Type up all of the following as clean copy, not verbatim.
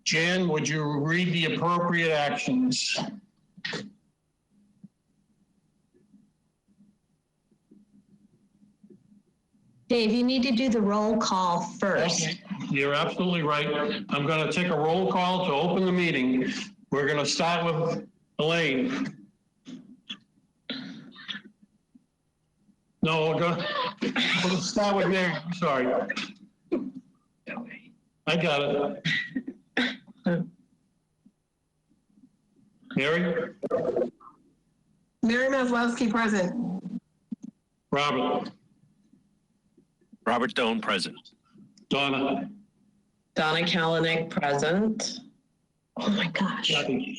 Jan, would you read the appropriate actions? Dave, you need to do the roll call first. Okay. You're absolutely right. I'm going to take a roll call to open the meeting. We're going to start with Elaine. No, we're going to start with Mary. I'm sorry. I got it. Mary? Mary Maslowski, present. Robert? Robert Doan, present. Donna? Donna Kalanick, present. Oh my gosh. Kathleen,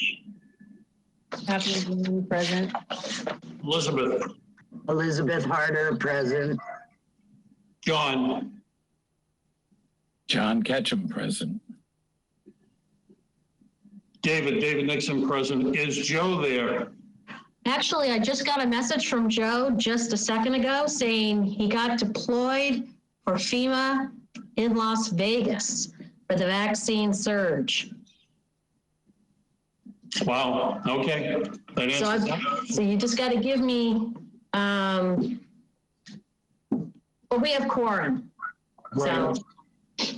present. Elizabeth? Elizabeth Harder, present. John? John Ketchum, present. David Nixon, present. Is Joe there? Actually, I just got a message from Joe just a second ago saying he got deployed for FEMA in Las Vegas for the vaccine surge. Wow, okay. So you just got to give me, well, we have quorum. Right. So,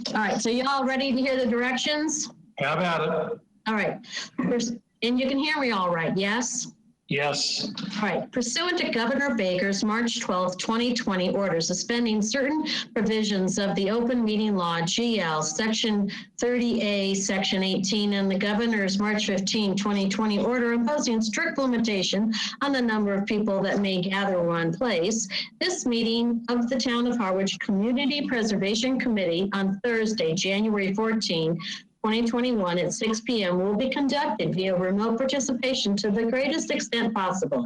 all right, so you all ready to hear the directions? Have at it. All right, and you can hear me all right, yes? Yes. All right, pursuant to Governor Baker's March 12, 2020 order suspending certain provisions of the Open Meeting Law, GL, Section 30A, Section 18, and the Governor's March 15, 2020 order imposing strict limitation on the number of people that may gather in one place, this meeting of the Town of Harwich Community Preservation Committee on Thursday, January 14, 2021 at 6 p.m. will be conducted via remote participation to the greatest extent possible.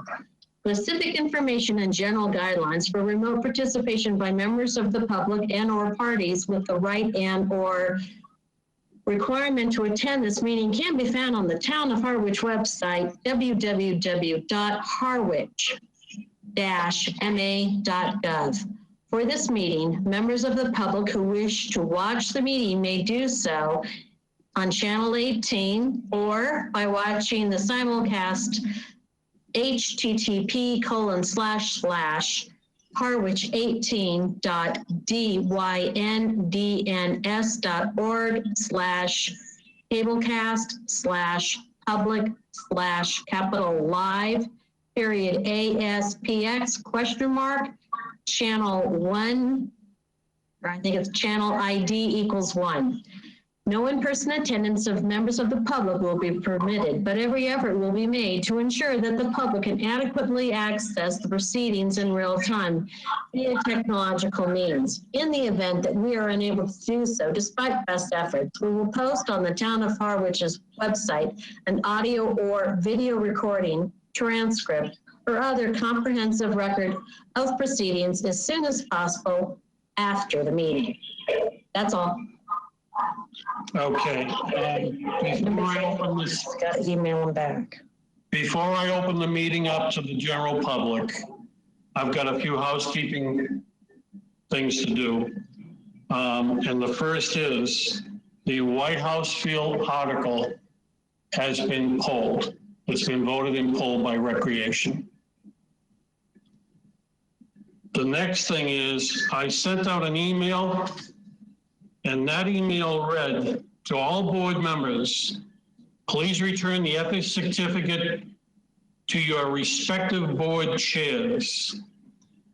Specific information and general guidelines for remote participation by members of the public and or parties with the right and or requirement to attend this meeting can be found on the Town of Harwich website, www.harwich-ma.gov. For this meeting, members of the public who wish to watch the meeting may do so on channel 18 or by watching the simulcast http://harwich18.dyn/org/public/capital live /ASPX ? Channel 1, or I think it's channel ID = 1. No in-person attendance of members of the public will be permitted, but every effort will be made to ensure that the public can adequately access the proceedings in real time via technological means. In the event that we are unable to do so, despite best efforts, we will post on the Town of Harwich's website an audio or video recording, transcript, or other comprehensive record of proceedings as soon as possible after the meeting. That's all. Okay. Before I open this, Got to email them back. before I open the meeting up to the general public, I've got a few housekeeping things to do. And the first is the White House field article has been polled. It's been voted and polled by Recreation. The next thing is I sent out an email, and that email read to all board members, please return the ethics certificate to your respective board chairs.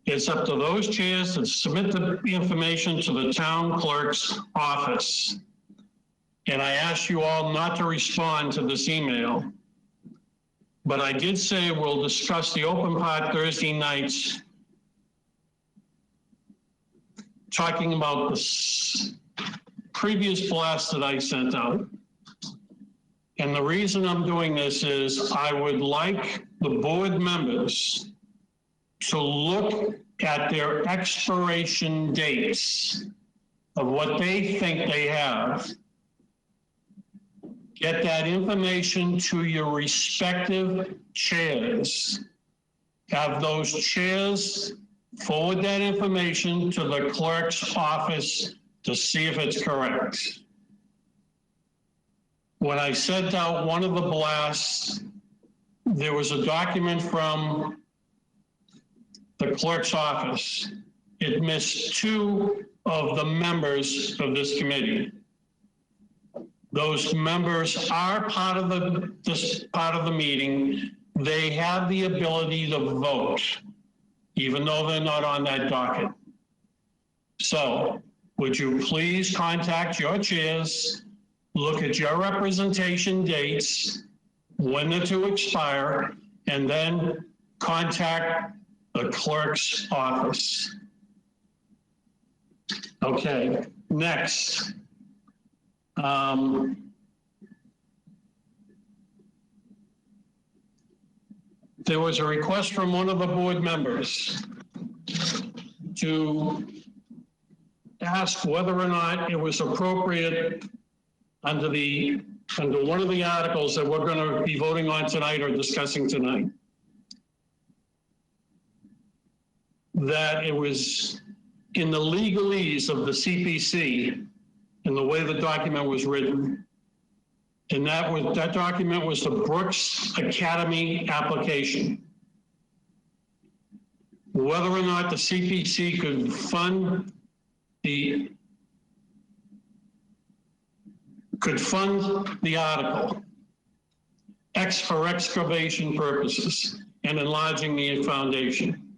It's up to those chairs to submit the information to the town clerk's office. And I asked you all not to respond to this email, but I did say we'll discuss the open part Thursday nights, talking about the previous blast that I sent out. And the reason I'm doing this is I would like the board members to look at their expiration dates of what they think they have. Get that information to your respective chairs. Have those chairs forward that information to the clerk's office to see if it's correct. when I sent out one of the blasts, there was a document from the clerk's office. It missed 2 of the members of this committee. Those members are part of this part of the meeting. They have the ability to vote, even though they're not on that docket. So would you please contact your chairs, look at your representation dates, when they're to expire, and then contact the clerk's office. Okay, next. There was a request from one of the board members to ask whether or not it was appropriate under one of the articles that we're going to be voting on tonight or discussing tonight, that it was in the legalese of the CPC in the way the document was written. And that document was the Brooks Academy application. Whether or not the CPC could fund the article for excavation purposes and enlarging the foundation.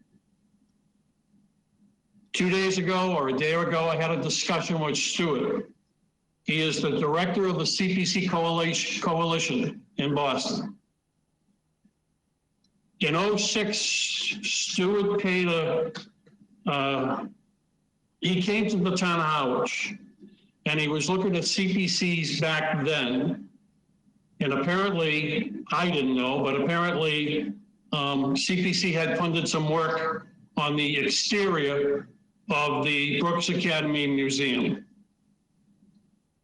2 days ago or a day ago, I had a discussion with Stuart. He is the director of the CPC Coalition in Boston. In 2006, Stuart paid he came to the town of Harwich, and he was looking at CPCs back then. And apparently, I didn't know, but apparently CPC had funded some work on the exterior of the Brooks Academy Museum.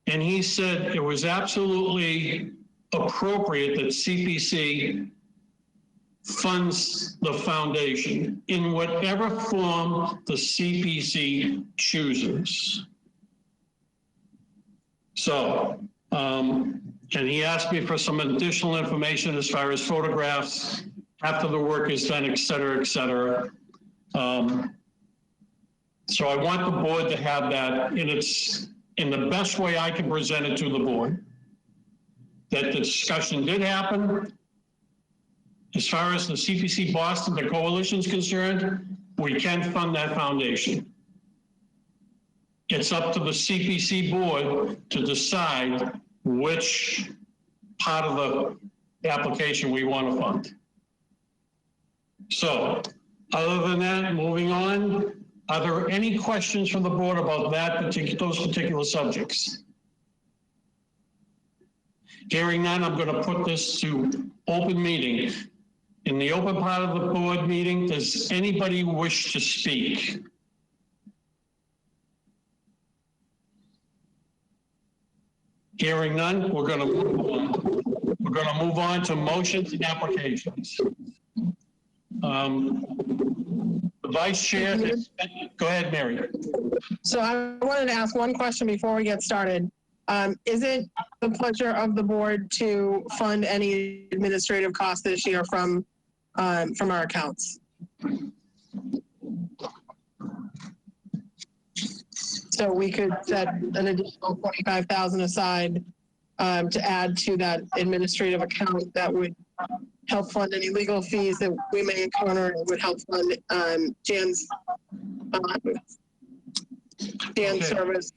And he said it was absolutely appropriate that CPC funds the foundation in whatever form the CPC chooses. So, and he asked me for some additional information as far as photographs after the work is done, et cetera, et cetera. So I want the board to have that in the best way I can present it to the board. That the discussion did happen. As far as the CPC Boston, the coalition is concerned, we can fund that foundation. It's up to the CPC board to decide which part of the application we want to fund. So, other than that, moving on, are there any questions from the board about those particular subjects? Hearing none, I'm going to put this to open meeting. In the open part of the board meeting, does anybody wish to speak? Hearing none, we're going to move on. We're going to move on to motions and applications. The Vice Chair, go ahead, Mary. So I wanted to ask one question before we get started. Is it the pleasure of the board to fund any administrative costs this year from our accounts? So we could set an additional $25,000 aside to add to that administrative account that would help fund any legal fees that we may encounter. It would help fund Jan's service.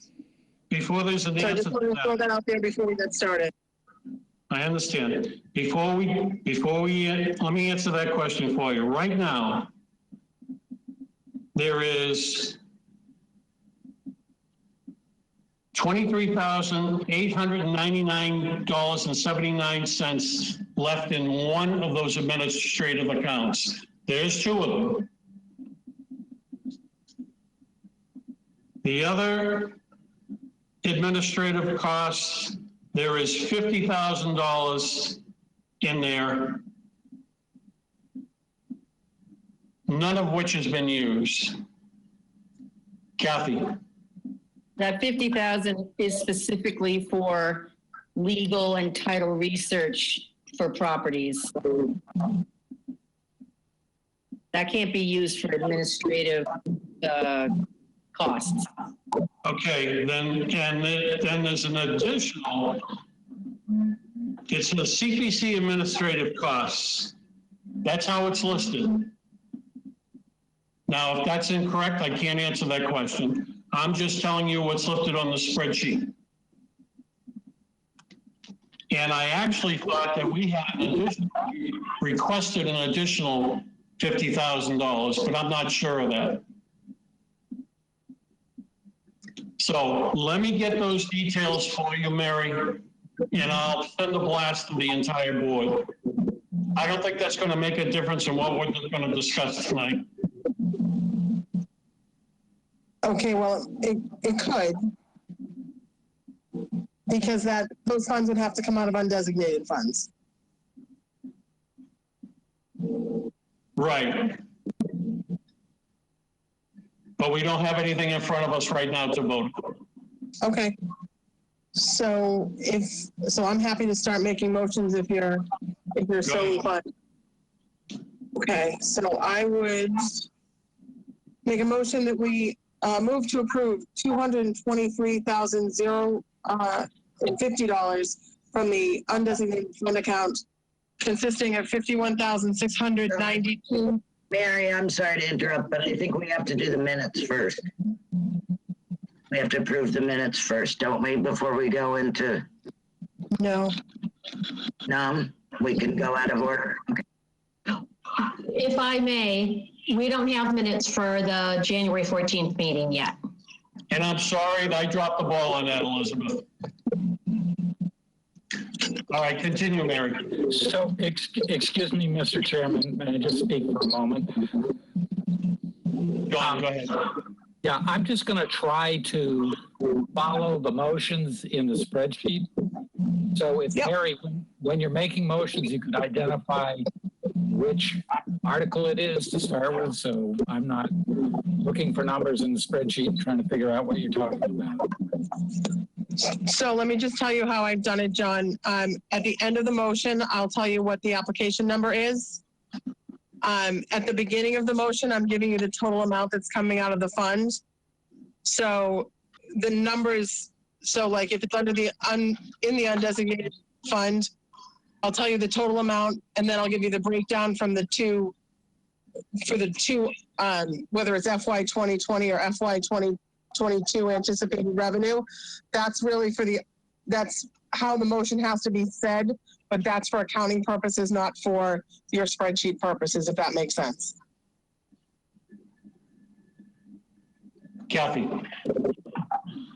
Before there's an So I answer just wanted to throw that out there before we get started. I understand it. Before we let me answer that question for you. Right now, there is $23,899.79 left in one of those administrative accounts. There's 2 of them. The other administrative costs, there is $50,000 in there, none of which has been used. Kathy. That $50,000 is specifically for legal and title research for properties. That can't be used for administrative costs. Okay, then there's an additional, it's the CPC administrative costs. That's how it's listed. Now, if that's incorrect, I can't answer that question. I'm just telling you what's listed on the spreadsheet. And I actually thought that we had requested an additional $50,000, but I'm not sure of that. So let me get those details for you, Mary, and I'll send a blast to the entire board. I don't think that's going to make a difference in what we're going to discuss tonight. Okay, well, it could. Because those funds would have to come out of undesignated funds. Right. But we don't have anything in front of us right now to vote. Okay. So I'm happy to start making motions if you're so inclined. Okay, so I would make a motion that we move to approve $223,050 from the undesignated fund account, consisting of $51,692. Mary, I'm sorry to interrupt, but I think we have to do the minutes first. We have to approve the minutes first, don't we, before we go into... No. No, we can go out of order. Okay. If I may, we don't have minutes for the January 14th meeting yet. And I'm sorry that I dropped the ball on that, Elizabeth. All right, continue, Mary. So, excuse me, Mr. Chairman, may I just speak for a moment? Go ahead. Yeah, I'm just going to try to follow the motions in the spreadsheet. So if Mary, when you're making motions, you could identify which article it is to start with. So I'm not looking for numbers in the spreadsheet and trying to figure out what you're talking about. So let me just tell you how I've done it, John. At the end of the motion, I'll tell you what the application number is. At the beginning of the motion, I'm giving you the total amount that's coming out of the fund. So the numbers, so like if it's under in the undesignated fund, I'll tell you the total amount, and then I'll give you the breakdown from the two, whether it's FY 2020 or FY 2022 anticipated revenue. That's really that's how the motion has to be said, but that's for accounting purposes, not for your spreadsheet purposes, if that makes sense. Kathy.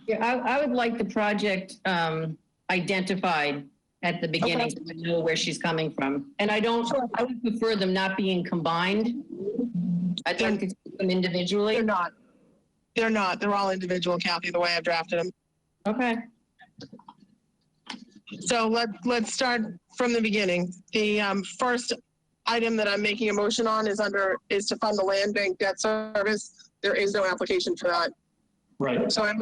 Yeah, I would like the project identified at the beginning, so I know where she's coming from. And I would prefer them not being combined. I'd like to see them individually. They're not. They're not. They're all individual, Kathy, the way I've drafted them. Okay. So let's start from the beginning. The first item that I'm making a motion on is to fund the land bank debt service. There is no application for that. Right. So I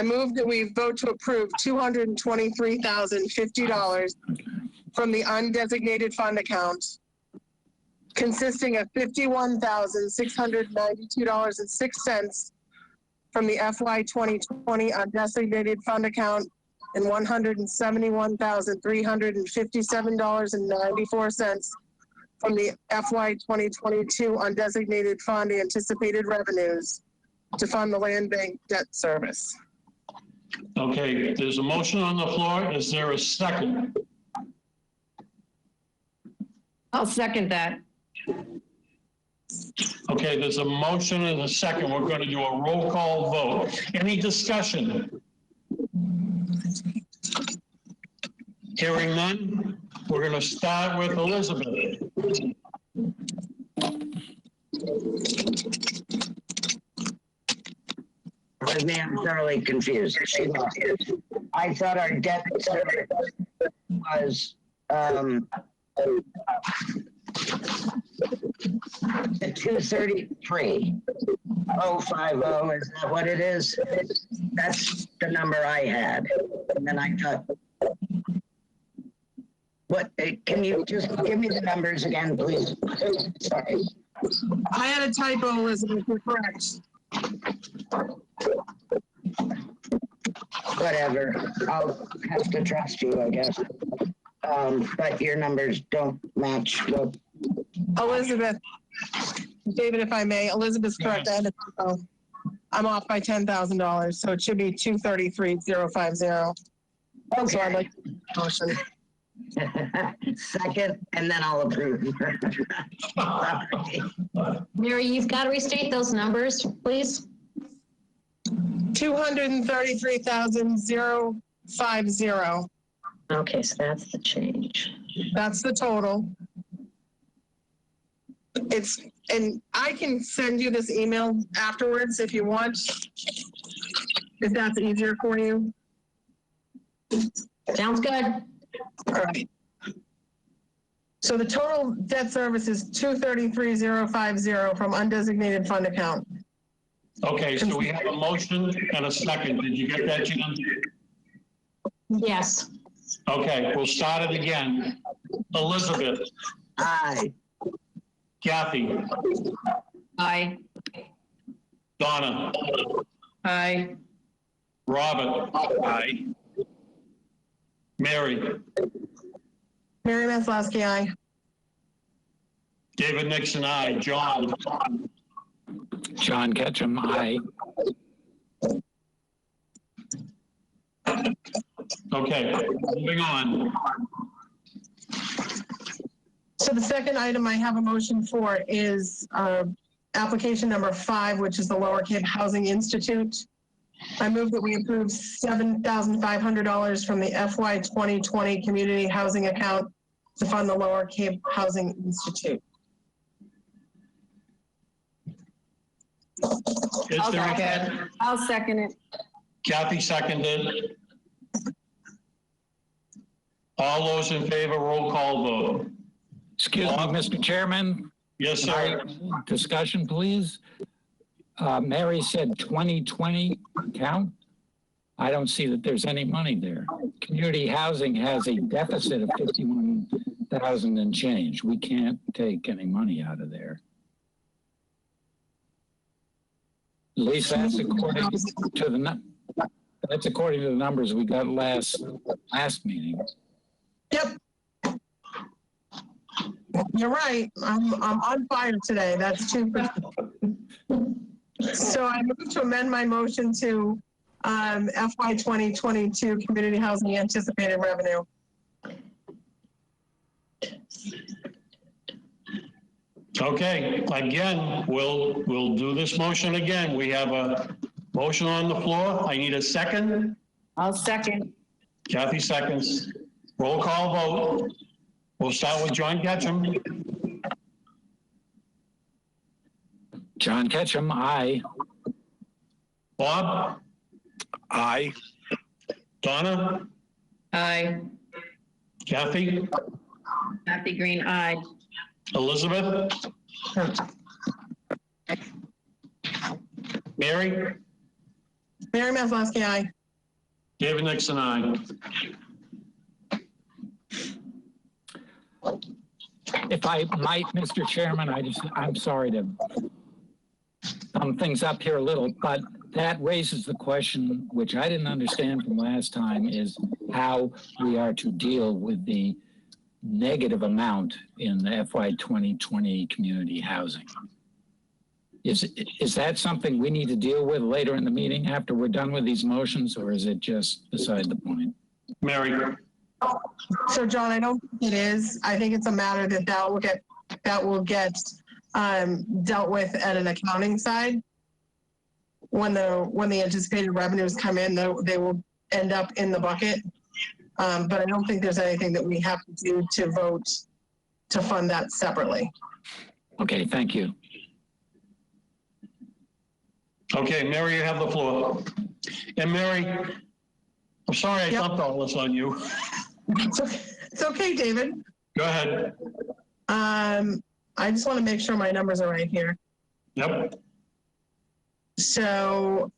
move that we vote to approve $223,050 from the undesignated fund account, consisting of $51,692.06 from the FY 2020 undesignated fund account and $171,357.94 from the FY 2022 undesignated fund anticipated revenues to fund the land bank debt service. Okay, there's a motion on the floor. Is there a second? I'll second that. Okay, there's a motion and a second. We're going to do a roll call vote. Any discussion? Hearing none, we're going to start with Elizabeth. I'm thoroughly confused. I thought our debt service was the 233,050. Is that what it is? That's the number I had. And then I thought What, can you just give me the numbers again, please? Sorry. I had a typo, Elizabeth, you're correct. Whatever, I'll have to trust you, I guess. But your numbers don't match what, Elizabeth, David, if I may, Elizabeth's correct. I had a typo. I'm off by $10,000, so it should be 233,050. So I'd okay. like motion. Second, and then I'll approve. Sorry. Mary, you've got to restate those numbers, please. 233,050. Okay, so that's the change. That's the total. And I can send you this email afterwards if you want, if that's easier for you. Sounds good. All right. So the total debt service is 233,050 from undesignated fund account. Okay, so we have a motion and a second. Did you get that, Jan? Yes. Okay, we'll start it again. Elizabeth, Aye. Kathy, Aye. Donna, Aye. Robert, Aye. Mary, Mary Maslowski, aye. David Nixon, aye. John, John Ketchum, aye. okay, moving on. So the second item I have a motion for is application number 5, which is the Lower Cape Housing Institute. I move that we approve $7,500 from the FY 2020 community housing account to fund the Lower Cape Housing Institute. Is there I'll second it. Kathy seconded. All those in favor, roll call vote. Excuse me, Mr. Chairman. Yes, sir. Discussion, please. Mary said 2020 count. I don't see that there's any money there. Community housing has a deficit of 51,000 and change. We can't take any money out of there. At least that's according to the numbers we got last meeting. Yep. You're right. I'm on fire today. That's 2%. So I move to amend my motion to FY 2022 community housing anticipated revenue. Okay, again, we'll do this motion again. We have a motion on the floor. I need a second. I'll second. Kathy seconds. Roll call vote. We'll start with John Ketchum. John Ketchum, aye. Bob? Aye. Donna? Aye. Kathy? Kathy Green, aye. Elizabeth? Mary? Mary Maslowski, aye. David Nixon, aye. If I might, Mr. Chairman, I'm sorry to thumb things up here a little, but that raises the question, which I didn't understand from last time, is how we are to deal with the negative amount in the FY 2020 community housing. Is that something we need to deal with later in the meeting after we're done with these motions, or is it just beside the point? Mary? So John, I don't think it is. I think it's a matter that will get dealt with at an accounting side. When the anticipated revenues come in, they will end up in the bucket. But I don't think there's anything that we have to do to vote to fund that separately. Okay, thank you. Okay, Mary, you have the floor. And Mary, I'm sorry I dumped all this on you. It's okay, David. Go ahead. I just want to make sure my numbers are right here. Yep. So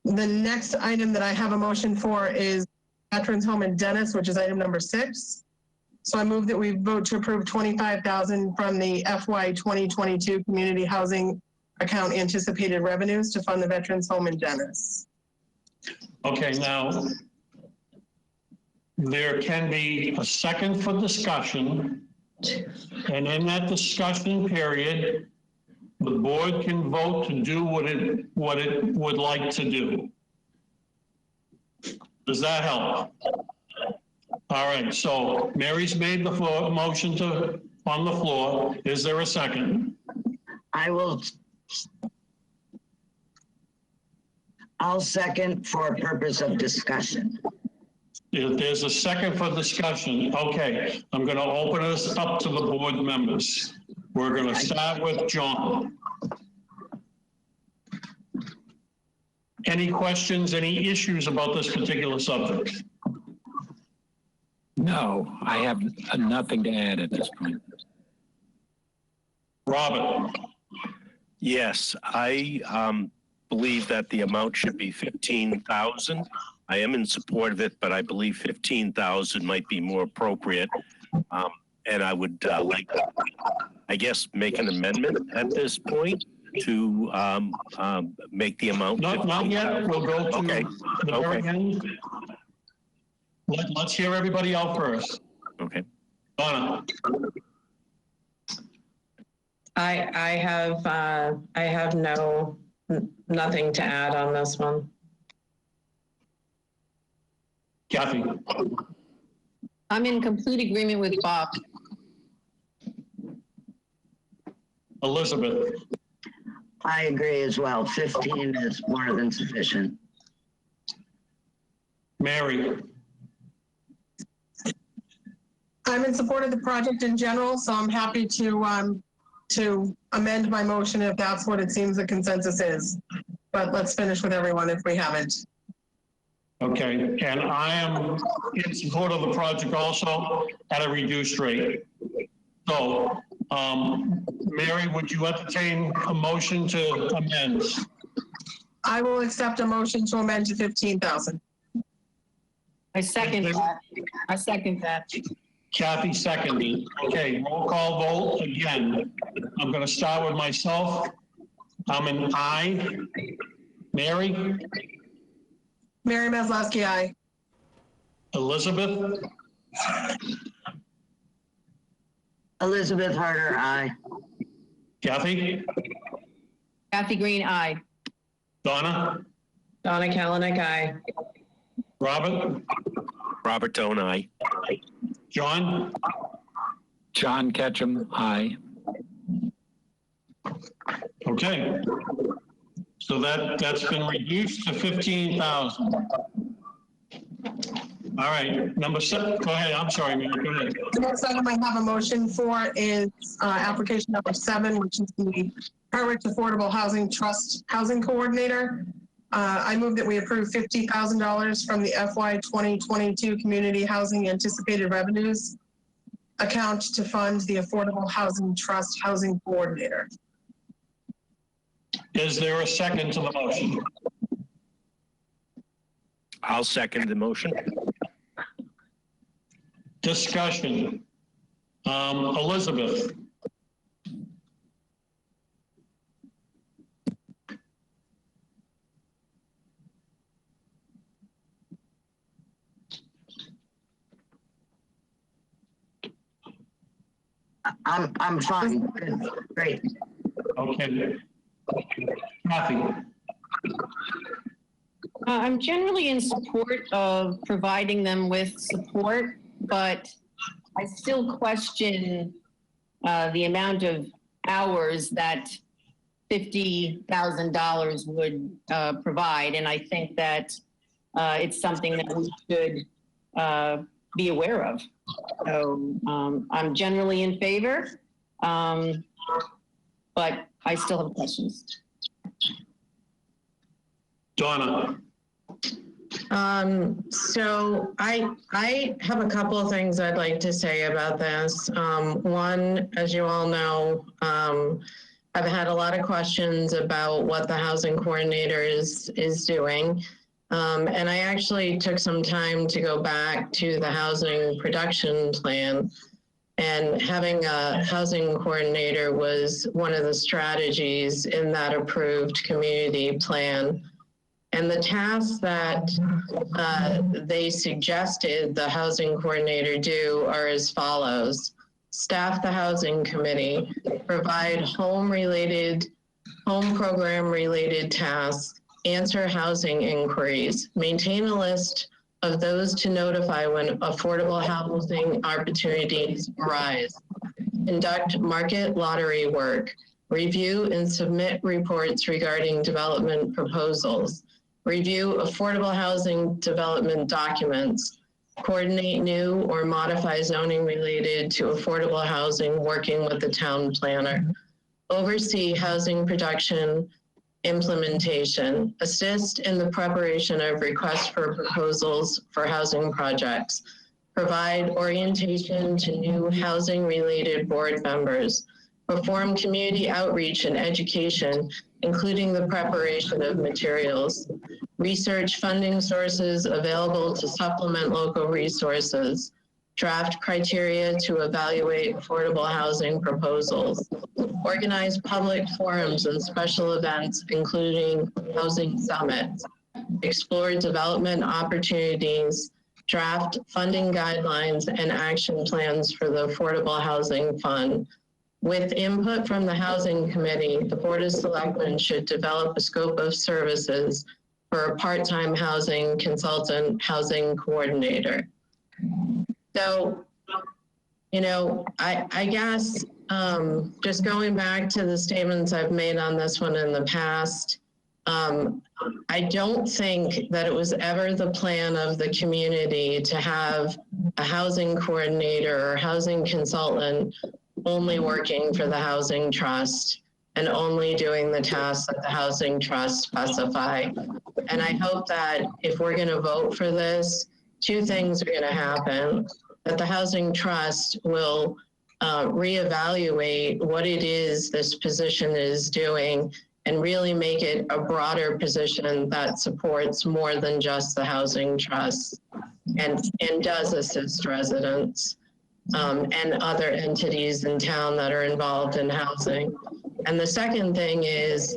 the next item that I have a motion for is Veterans Home in Dennis, which is item number 6. So I move that we vote to approve $25,000 from the FY 2022 Community Housing Account anticipated revenues to fund the Veterans Home in Dennis. Okay, now, there can be a second for discussion, and in that discussion period, the board can vote to do what it would like to do. Does that help? All right, so Mary's made the motion on the floor. Is there a second? I'll second for purpose of discussion. If there's a second for discussion, okay, I'm going to open this up to the board members. We're going to start with John. Any questions, any issues about this particular subject? No, I have nothing to add at this point. Robert? Yes, I believe that the amount should be 15,000. I am in support of it, but I believe 15,000 might be more appropriate. And I would like to, I guess, make an amendment at this point to make the amount. Not yet. We'll go to Okay. the very end. Let's hear everybody out first. Okay. Donna? I have nothing to add on this one. Kathy? I'm in complete agreement with Bob. Elizabeth? I agree as well. 15 is more than sufficient. Mary? I'm in support of the project in general, so I'm happy to amend my motion if that's what it seems the consensus is. But let's finish with everyone if we haven't. Okay, and I am in support of the project also at a reduced rate. So, Mary, would you entertain a motion to amend? I will accept a motion to amend to 15,000. I second that. Kathy seconded. Okay, roll call vote again. I'm going to start with myself. I'm an aye. Mary? Mary Maslowski, aye. Elizabeth? Elizabeth Harder, aye. Kathy? Kathy Green, aye. Donna? Donna Kalanick, aye. Robert? Robert Doan, aye. John? John Ketchum, aye. Okay. So that's been reduced to 15,000. All right, number 7, go ahead. I'm sorry, Mary, go ahead. The next item I have a motion for is application number 7, which is the Harwich Affordable Housing Trust Housing Coordinator. I move that we approve $50,000 from the FY 2022 Community Housing Anticipated Revenues account to fund the Affordable Housing Trust Housing Coordinator. Is there a second to the motion? I'll second the motion. Discussion. Elizabeth? I'm fine. Good. Great. Okay. Kathy? I'm generally in support of providing them with support, but I still question the amount of hours that $50,000 would provide. And I think that it's something that we should be aware of. So I'm generally in favor, but I still have questions. Donna? So I have a couple of things I'd like to say about this. One, as you all know, I've had a lot of questions about what the housing coordinator is doing. And I actually took some time to go back to the housing production plan, and having a housing coordinator was one of the strategies in that approved community plan. And the tasks that they suggested the housing coordinator do are as follows: staff the housing committee, provide home program related tasks, answer housing inquiries, maintain a list of those to notify when affordable housing opportunities arise, conduct market lottery work, review and submit reports regarding development proposals, review affordable housing development documents, coordinate new or modify zoning related to affordable housing working with the town planner, oversee housing production implementation, assist in the preparation of requests for proposals for housing projects, provide orientation to new housing related board members, perform community outreach and education, including the preparation of materials, research funding sources available to supplement local resources, draft criteria to evaluate affordable housing proposals, organize public forums and special events, including housing summits, explore development opportunities, draft funding guidelines and action plans for the Affordable Housing Fund. With input from the Housing Committee, the Board of Selectmen should develop a scope of services for a part-time housing consultant, housing coordinator. So, you know, I guess just going back to the statements I've made on this one in the past, I don't think that it was ever the plan of the community to have a housing coordinator or housing consultant only working for the Housing Trust and only doing the tasks that the Housing Trust specify. And I hope that if we're going to vote for this, two things are going to happen: that the Housing Trust will reevaluate what it is this position is doing and really make it a broader position that supports more than just the Housing Trust and does assist residents and other entities in town that are involved in housing. And the second thing is,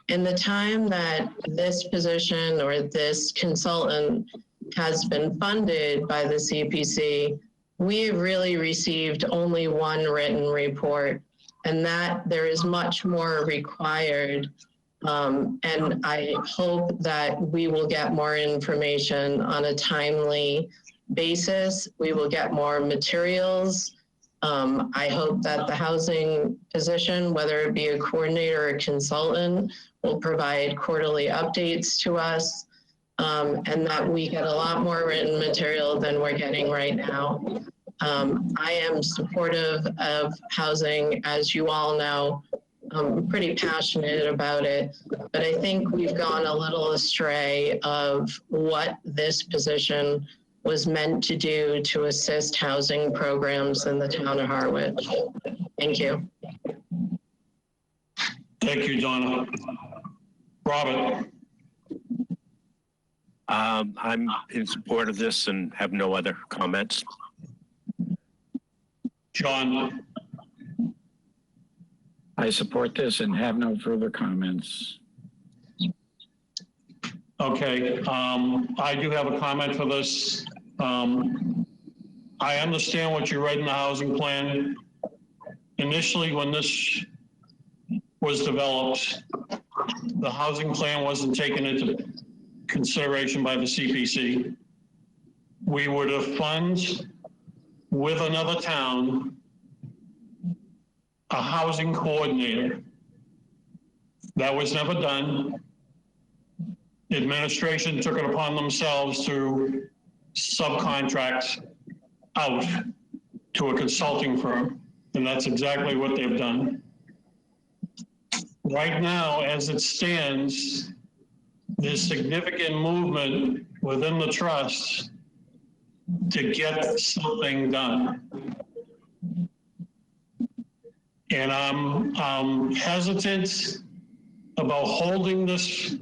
in the time that this position or this consultant has been funded by the CPC, we have really received only one written report, and that there is much more required. And I hope that we will get more information on a timely basis. We will get more materials. I hope that the housing position, whether it be a coordinator or a consultant, will provide quarterly updates to us, and that we get a lot more written material than we're getting right now. I am supportive of housing, as you all know. I'm pretty passionate about it, but I think we've gone a little astray of what this position was meant to do to assist housing programs in the town of Harwich. Thank you. Thank you, Donna. Robert? I'm in support of this and have no other comments. John? I support this and have no further comments. Okay, I do have a comment for this. I understand what you read in the housing plan. Initially, when this was developed, the housing plan wasn't taken into consideration by the CPC. We would have funded with another town a housing coordinator. That was never done. The administration took it upon themselves to subcontract out to a consulting firm, and that's exactly what they've done. Right now, as it stands, there's significant movement within the trust to get something done. And I'm hesitant about holding this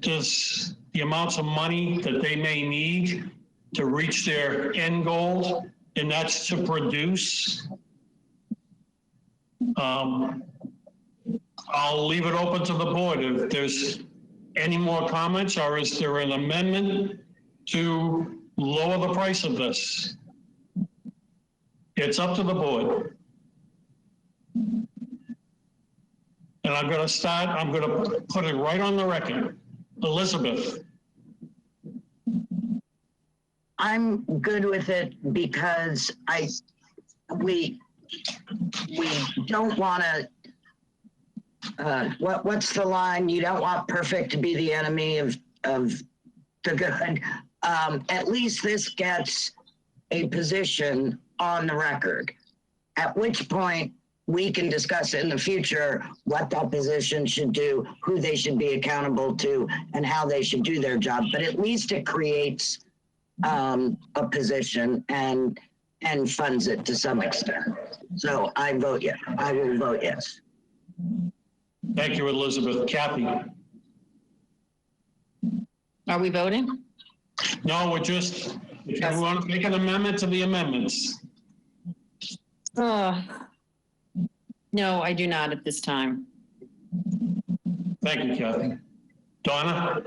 the amounts of money that they may need to reach their end goal, and that's to produce. I'll leave it open to the board if there's any more comments, or is there an amendment to lower the price of this? It's up to the board. And I'm going to put it right on the record. Elizabeth. I'm good with it because we don't want to, what's the line? You don't want perfect to be the enemy of the good. At least this gets a position on the record, at which point we can discuss in the future what that position should do, who they should be accountable to, and how they should do their job. But at least it creates a position and funds it to some extent. So I vote yes. I will vote yes. Thank you, Elizabeth. Kathy? Are we voting? No, we're just, if you want to make an amendment to the amendments. No, I do not at this time. Thank you, Kathy. Donna?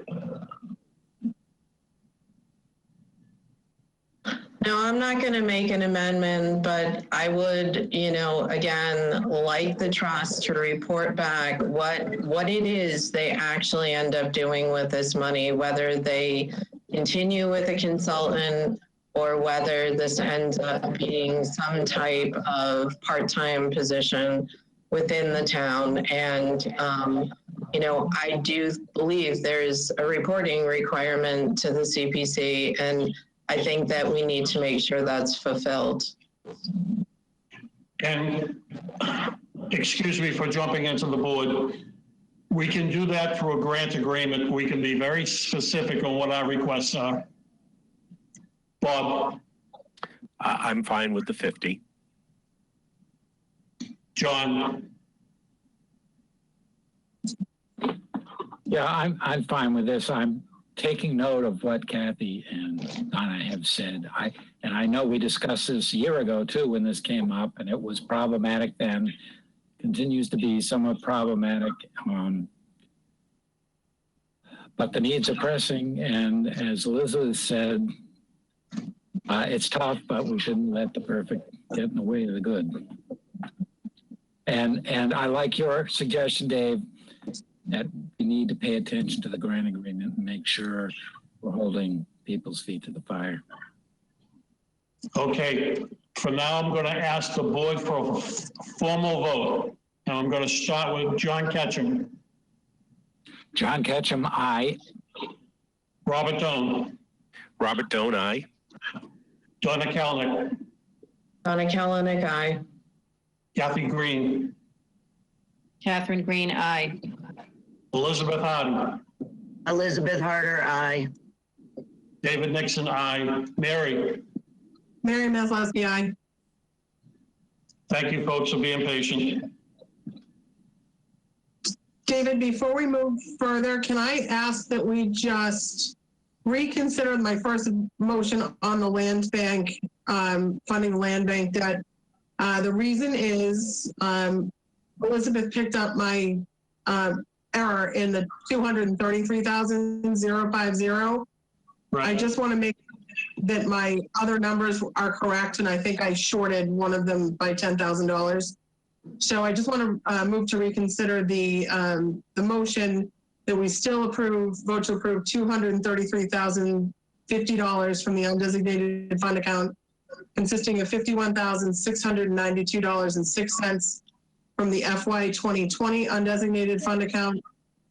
No, I'm not going to make an amendment, but I would, again, like the trust to report back what it is they actually end up doing with this money, whether they continue with a consultant or whether this ends up being some type of part-time position within the town. And, I do believe there's a reporting requirement to the CPC, and I think that we need to make sure that's fulfilled. And excuse me for jumping into the board. We can do that through a grant agreement. We can be very specific on what our requests are. Bob? I'm fine with the 50. John? Yeah, I'm fine with this. I'm taking note of what Kathy and Donna have said. I know we discussed this a year ago too when this came up, and it was problematic then, continues to be somewhat problematic. But the needs are pressing, and as Elizabeth said, it's tough, but we shouldn't let the perfect get in the way of the good. And I like your suggestion, Dave, that we need to pay attention to the grant agreement and make sure we're holding people's feet to the fire. Okay, for now, I'm going to ask the board for a formal vote. And I'm going to start with John Ketchum. John Ketchum, aye. Robert Doan. Robert Doan, aye. Donna Kalnick. Donna Kalanick, aye. Kathy Green. Catherine Green, aye. Elizabeth Hardy. Elizabeth Harder, aye. David Nixon, aye. Mary? Mary Maslowski, aye. Thank you, folks, for being patient. David, before we move further, can I ask that we just reconsider my first motion on the land bank, funding the land bank debt? The reason is Elizabeth picked up my error in the 233,050. Right. I just want to make that my other numbers are correct, and I think I shorted one of them by $10,000. So I just want to move to reconsider the motion that we still vote to approve $233,050 from the undesignated fund account, consisting of $51,692.06 from the FY 2020 undesignated fund account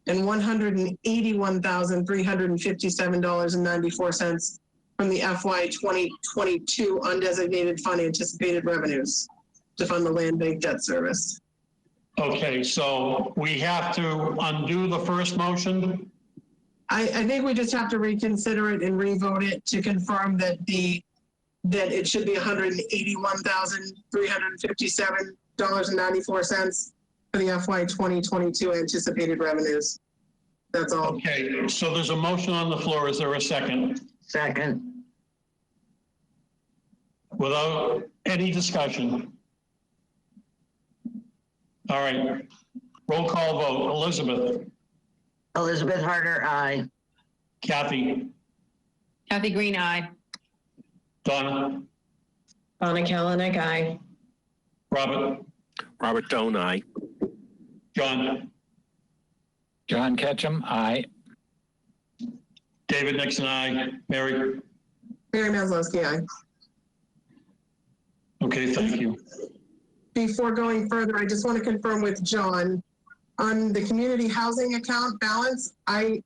and $181,357.94 from the FY 2022 undesignated fund anticipated revenues to fund the land bank debt service. Okay, so we have to undo the first motion? I think we just have to reconsider it and revote it to confirm that it should be $181,357.94 for the FY 2022 anticipated revenues. That's all. Okay, so there's a motion on the floor. Is there a second? Second. Without any discussion? All right, roll call vote. Elizabeth, Elizabeth Harder, aye. Kathy, Kathy Green, aye. Donna, Donna Kalanick, aye. Robert, Robert Doan, aye. John, John Ketchum, aye. David Nixon, aye. Mary? Mary Maslowski, aye. Okay, thank you. Before going further, I just want to confirm with John, on the community housing account balance, I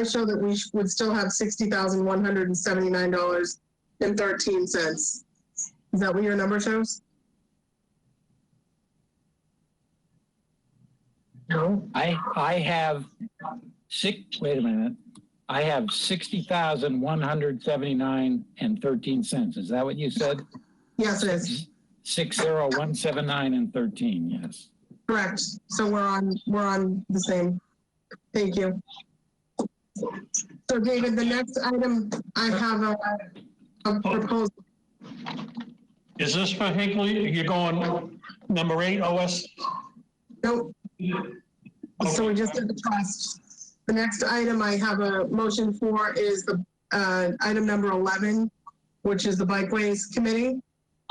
show that we would still have $60,179.13. Is that what your number shows? No. I have wait a minute. I have 60,179.13. Is that what you said? Yes, it is. 60,179.13, yes. Correct. So we're on the same. Thank you. So David, the next item, I have a proposal. Is this for Hinckley? You're going number 8, OS? Nope. So we just did the trust. The next item I have a motion for is the item number 11, which is the Bikeways Committee.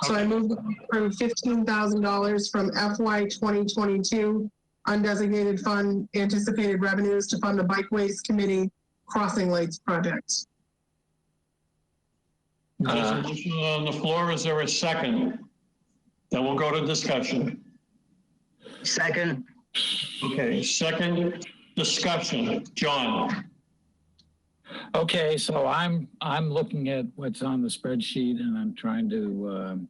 So I move to approve $15,000 from FY 2022 undesignated fund anticipated revenues to fund the Bikeways Committee Crossing Lakes project. There's a motion on the floor. Is there a second? Then we'll go to discussion. Second. Okay, second discussion. John? Okay, so I'm looking at what's on the spreadsheet and I'm trying to,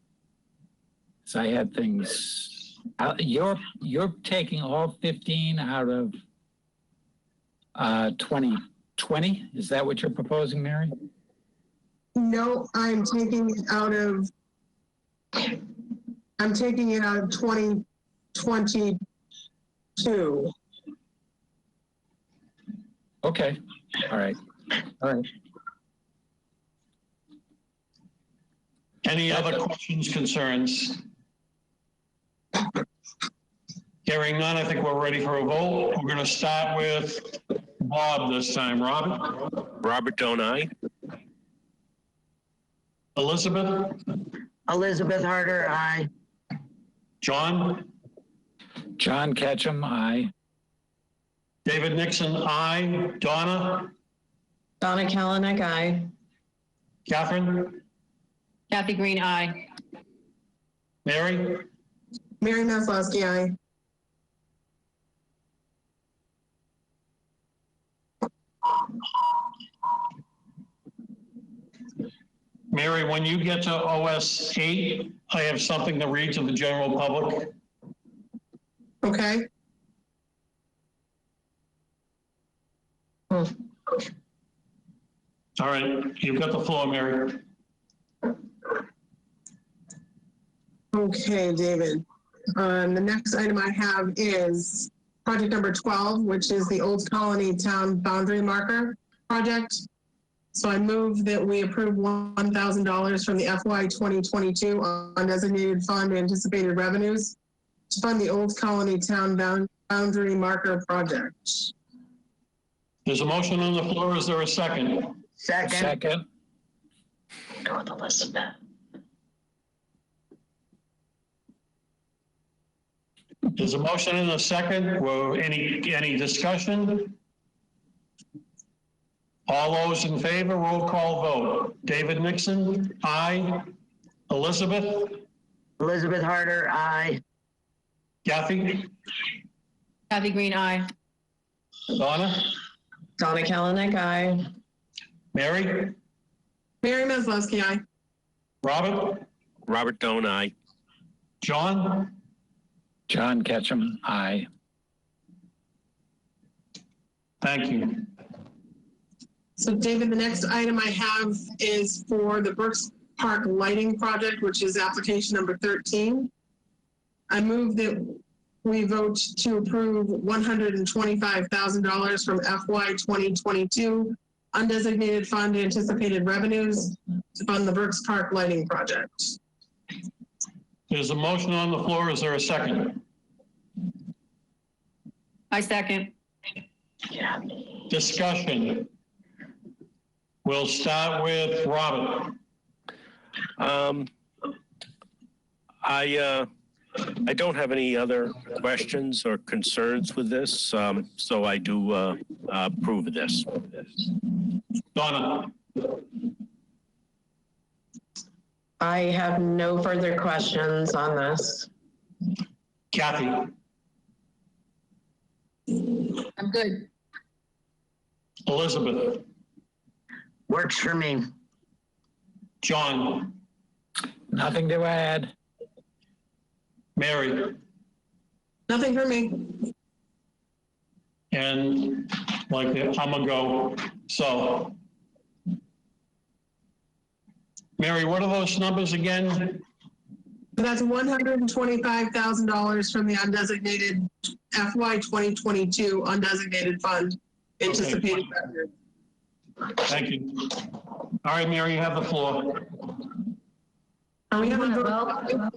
so I had things, you're taking all 15 out of 2020? Is that what you're proposing, Mary? No, I'm taking it out of 2022. Okay, all right. Any other questions, concerns? Hearing none, I think we're ready for a vote. We're going to start with Bob this time. Robert? Robert Doan, aye. Elizabeth? Elizabeth Harder, aye. John? John Ketchum, aye. David Nixon, aye. Donna? Donna Kalanick, aye. Catherine? Kathy Green, aye. Mary? Mary Maslowski, aye. Mary, when you get to OS 8, I have something to read to the general public. Okay. All right, you've got the floor, Mary. Okay, David. The next item I have is project number 12, which is the Old Colony Town Boundary Marker project. So I move that we approve $1,000 from the FY 2022 undesignated fund anticipated revenues to fund the Old Colony Town Boundary Marker project. There's a motion on the floor. Is there a second? Second. Go with Elizabeth. There's a motion and a second. Well, any discussion? All those in favor, roll call vote. David Nixon, aye. Elizabeth? Elizabeth Harder, aye. Kathy? Kathy Green, aye. Donna? Donna Kalanick, aye. Mary? Mary Maslowski, aye. Robert? Robert Doan, aye. John? John Ketchum, aye. Thank you. So David, the next item I have is for the Brooks Park Lighting Project, which is application number 13. I move that we vote to approve $125,000 from FY 2022 undesignated fund anticipated revenues to fund the Brooks Park lighting project. There's a motion on the floor. Is there a second? I second. Discussion. We'll start with Robert. I don't have any other questions or concerns with this, so I do approve of this. Donna. I have no further questions on this. Kathy. I'm good. Elizabeth. Works for me. John. Nothing to add. Mary. Nothing for me. And like I'm a go. So, Mary, what are those numbers again? That's $125,000 from the undesignated FY 2022 undesignated fund anticipated revenue. Thank you. All right, Mary, you have the floor. We have to vote.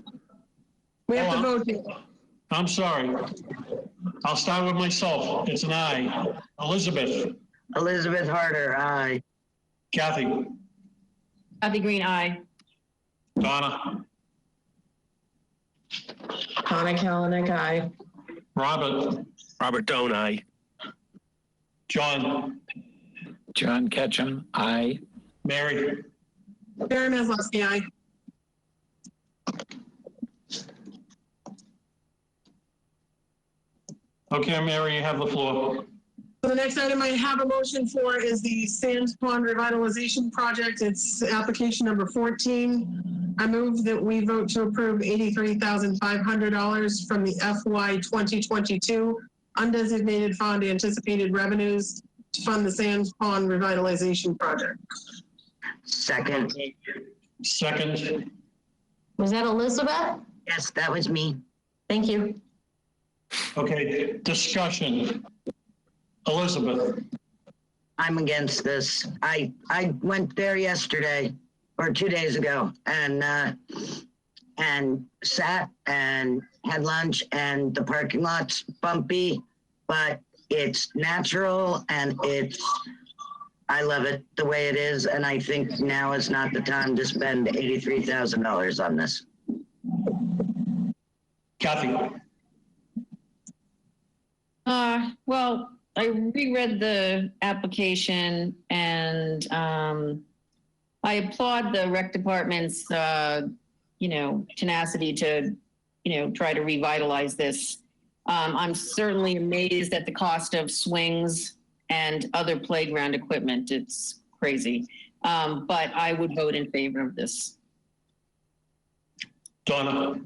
We have to vote. I'm sorry. I'll start with myself. It's an aye. Elizabeth. Elizabeth Harder, aye. Kathy. Kathy Green, aye. Donna. Donna Kalanick, aye. Robert. Robert Doan, aye. John. John Ketchum, aye. Mary. Mary Maslowski, aye. Okay, Mary, you have the floor. So the next item I have a motion for is the Sands Pond Revitalization Project. It's application number 14. I move that we vote to approve $83,500 from the FY 2022 undesignated fund anticipated revenues to fund the Sands Pond Revitalization Project. Second. Second. Was that Elizabeth? Yes, that was me. Thank you. Okay, discussion. Elizabeth. I'm against this. I went there yesterday or 2 days ago and sat and had lunch, and the parking lot's bumpy, but it's natural and I love it the way it is. And I think now is not the time to spend $83,000 on this. Kathy. Well, I reread the application, and I applaud the rec department's, tenacity to, try to revitalize this. I'm certainly amazed at the cost of swings and other playground equipment. It's crazy. But I would vote in favor of this. Donna.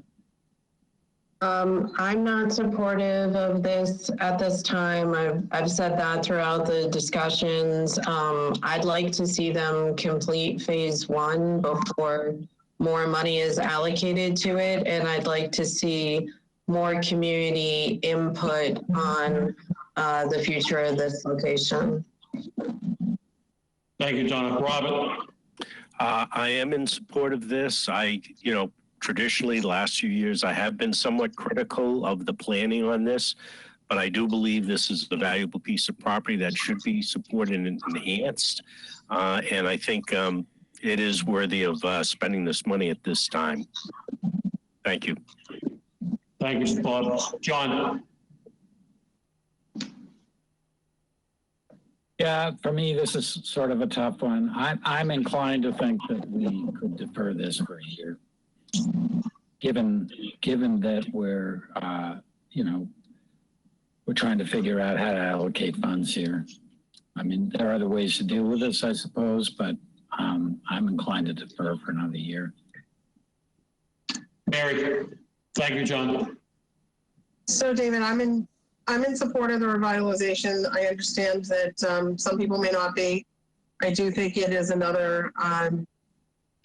I'm not supportive of this at this time. I've said that throughout the discussions. I'd like to see them complete phase 1 before more money is allocated to it. And I'd like to see more community input on the future of this location. Thank you, Donna. Robert. I am in support of this. Traditionally, the last few years, I have been somewhat critical of the planning on this, but I do believe this is a valuable piece of property that should be supported and enhanced. And I think it is worthy of spending this money at this time. Thank you. Thank you, Bob. John. Yeah, for me, this is sort of a tough one. I'm inclined to think that we could defer this for a year. Given that we're trying to figure out how to allocate funds here. I mean, there are other ways to deal with this, I suppose, but I'm inclined to defer for another year. Mary. Thank you, John. So David, I'm in support of the revitalization. I understand that some people may not be. I do think it is another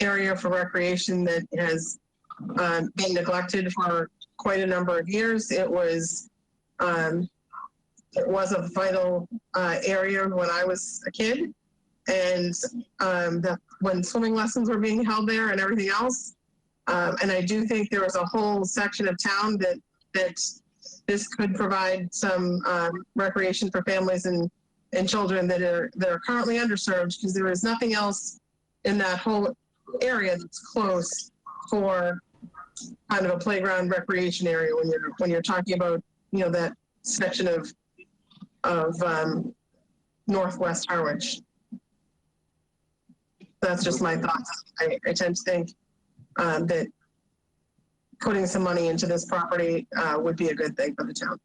area for recreation that has been neglected for quite a number of years. It was a vital area when I was a kid, and when swimming lessons were being held there and everything else. And I do think there was a whole section of town that this could provide some recreation for families and children that are currently underserved, because there is nothing else in that whole area that's close for kind of a playground recreation area when you're talking about, you know, that section of Northwest Harwich. That's just my thoughts. I tend to think that putting some money into this property would be a good thing for the town.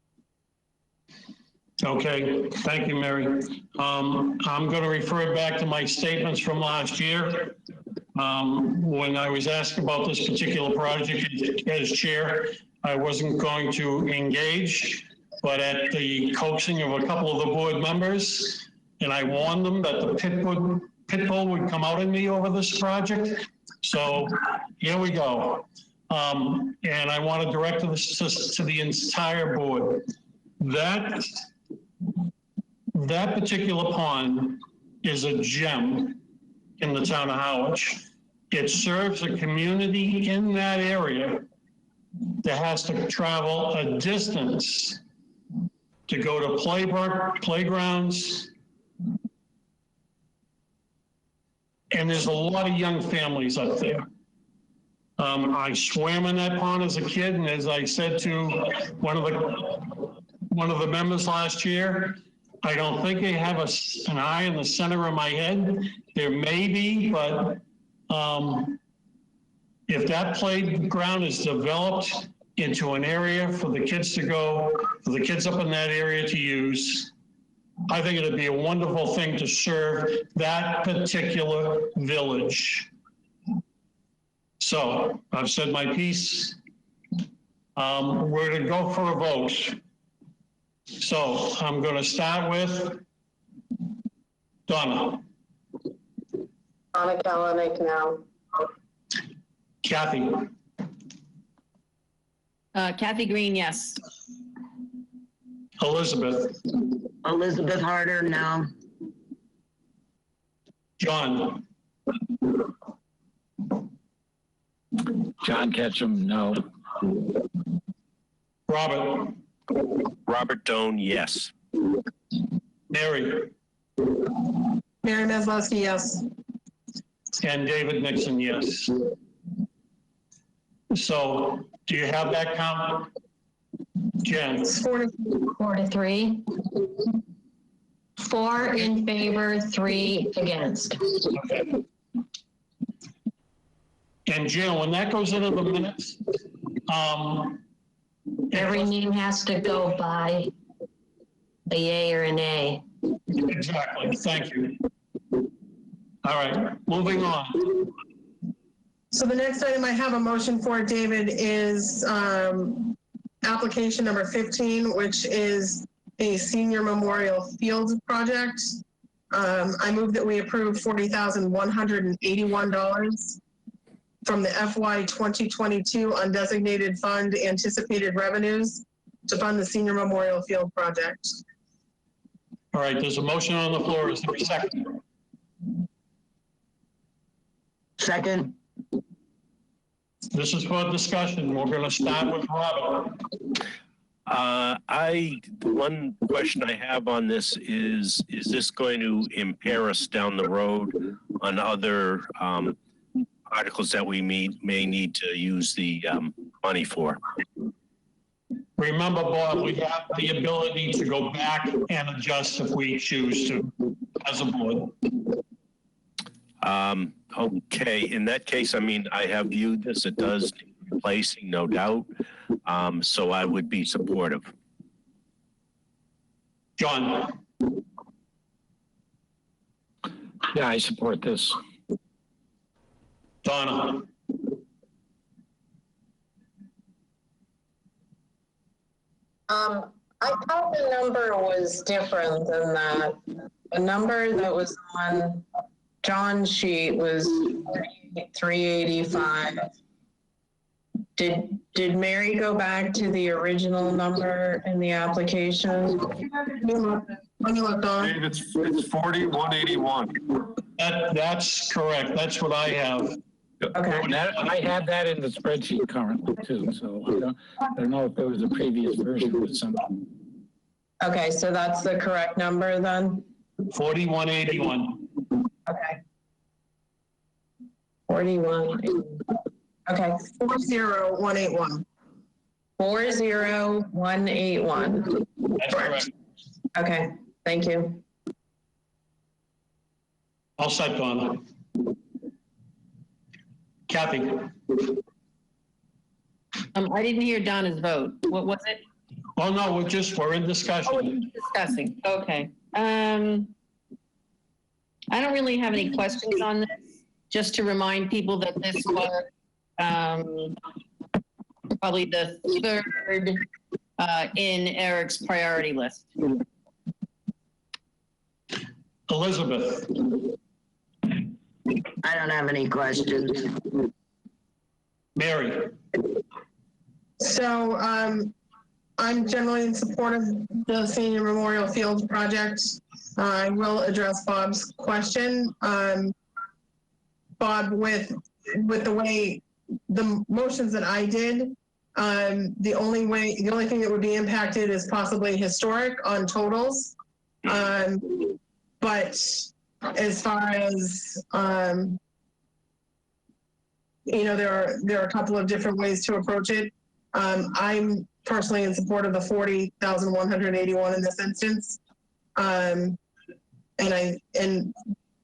Okay, thank you, Mary. I'm going to refer back to my statements from last year. When I was asked about this particular project as chair, I wasn't going to engage, but at the coaxing of a couple of the board members, and I warned them that the pit bull would come out in me over this project. So here we go. And I want to direct this to the entire board. That particular pond is a gem in the town of Harwich. It serves a community in that area that has to travel a distance to go to playgrounds. And there's a lot of young families up there. I swam in that pond as a kid, and as I said to one of the members last year, I don't think they have an eye in the center of my head. There may be, but if that playground is developed into an area for the kids to go, for the kids up in that area to use, I think it'd be a wonderful thing to serve that particular village. So I've said my piece. We're going to go for a vote. So I'm going to start with Donna. Donna Kalanick now. Kathy. Kathy Green, yes. Elizabeth. Elizabeth Harder, no. John. John Ketchum, no. Robert. Robert Doan, yes. Mary. Mary Maslowski, yes. And David Nixon, yes. So do you have that count, Jen? It's 4 4 to 3. 4 in favor, 3 against. Okay. And Jill, when that goes into the minutes, Every name has to go by a yay or a nay. exactly, thank you. All right, moving on. So the next item I have a motion for, David, is application number 15, which is a senior memorial field project. I move that we approve $40,181 from the FY 2022 undesignated fund anticipated revenues to fund the senior memorial field project. All right, there's a motion on the floor. Is there a second? Second. This is for discussion. We're going to start with Robert. One question I have on this is this going to impair us down the road on other articles that we may need to use the money for? Remember, Bob, we have the ability to go back and adjust if we choose to as a board. Okay, in that case, I mean, I have viewed this. It does need replacing, no doubt. So I would be supportive. John. Yeah, I support this. Donna. I thought the number was different than that. The number that was on John's sheet was 385. Did Mary go back to the original number in the application? When you look on, Dave, it's 4181. That's correct. That's what I have. Okay. I have that in the spreadsheet currently too, so I don't know if there was a previous version with something. Okay, so that's the correct number then? 4181. Okay. 41. Okay. 40181. 40181. That's correct. Okay, thank you. All set, Donna. Kathy? I didn't hear Donna's vote. What was it? Oh, no, we're in discussion. Oh, we're discussing. Okay. I don't really have any questions on this. Just to remind people that this was probably the third in Eric's priority list. Elizabeth? I don't have any questions. Mary? So I'm generally in support of the Senior Memorial Fields project. I will address Bob's question. Bob, with the way the motions that I did, the only thing that would be impacted is possibly historic on totals. But as far as there are a couple of different ways to approach it. I'm personally in support of the 40,181 in this instance. And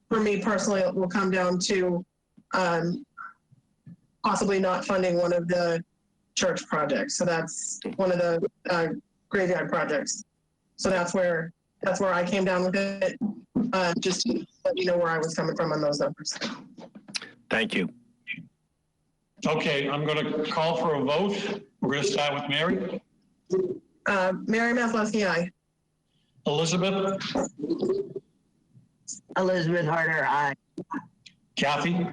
for me personally, it will come down to possibly not funding one of the church projects. So that's one of the graveyard projects. So that's where I came down with it. Just to let you know where I was coming from on those numbers. Thank you. Okay, I'm going to call for a vote. We're going to start with Mary. Mary Maslowski, aye. Elizabeth? Elizabeth Harder, aye. Kathy?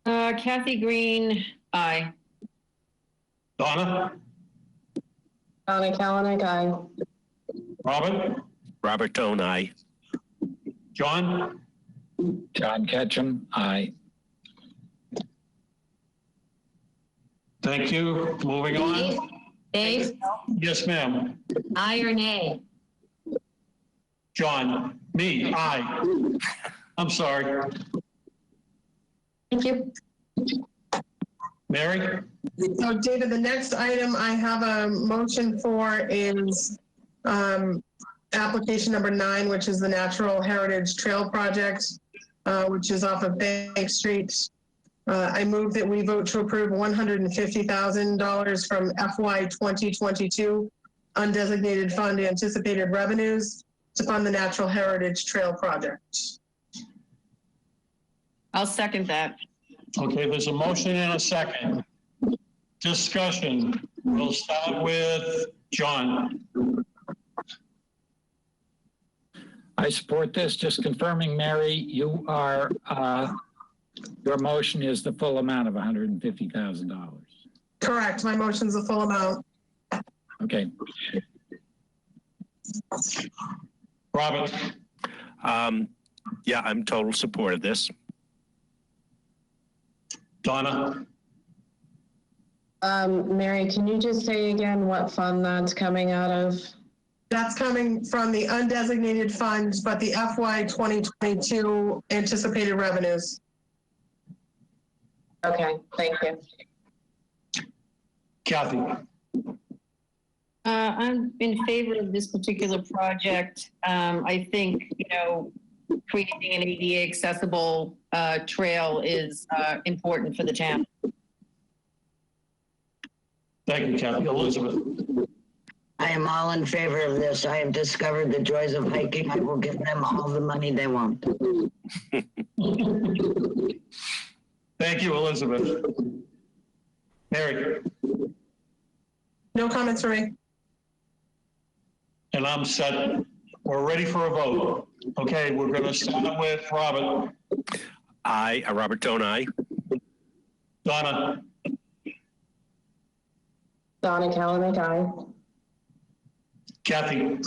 Kathy Green, aye. Donna? Donna Kalanick, aye. Robert? Robert Tone, aye. John? John Ketchum, aye. Thank you. Moving on. Dave, Yes, ma'am. aye or nay? John? Me? Aye. I'm sorry. Thank you. Mary? So David, the next item I have a motion for is application number 9, which is the Natural Heritage Trail Project, which is off of Bank Street. I move that we vote to approve $150,000 from FY 2022 undesignated fund anticipated revenues to fund the Natural Heritage Trail Project. I'll second that. Okay, there's a motion and a second. Discussion. We'll start with John. I support this. Just confirming, Mary, you are, your motion is the full amount of $150,000. Correct. My motion's the full amount. Okay. Robert? Yeah, I'm total support of this. Donna? Mary, can you just say again what fund that's coming out of? That's coming from the undesignated funds, but the FY 2022 anticipated revenues. Okay, thank you. Kathy? I'm in favor of this particular project. I think, creating an ADA accessible trail is important for the town. Thank you, Kathy. Elizabeth? I am all in favor of this. I have discovered the joys of hiking. I will give them all the money they want. Thank you, Elizabeth. Mary? No comments for me. And I'm set. We're ready for a vote. Okay, we're going to start with Robert. Aye. Robert Tone, aye. Donna, Donna Kalanick, aye. Kathy,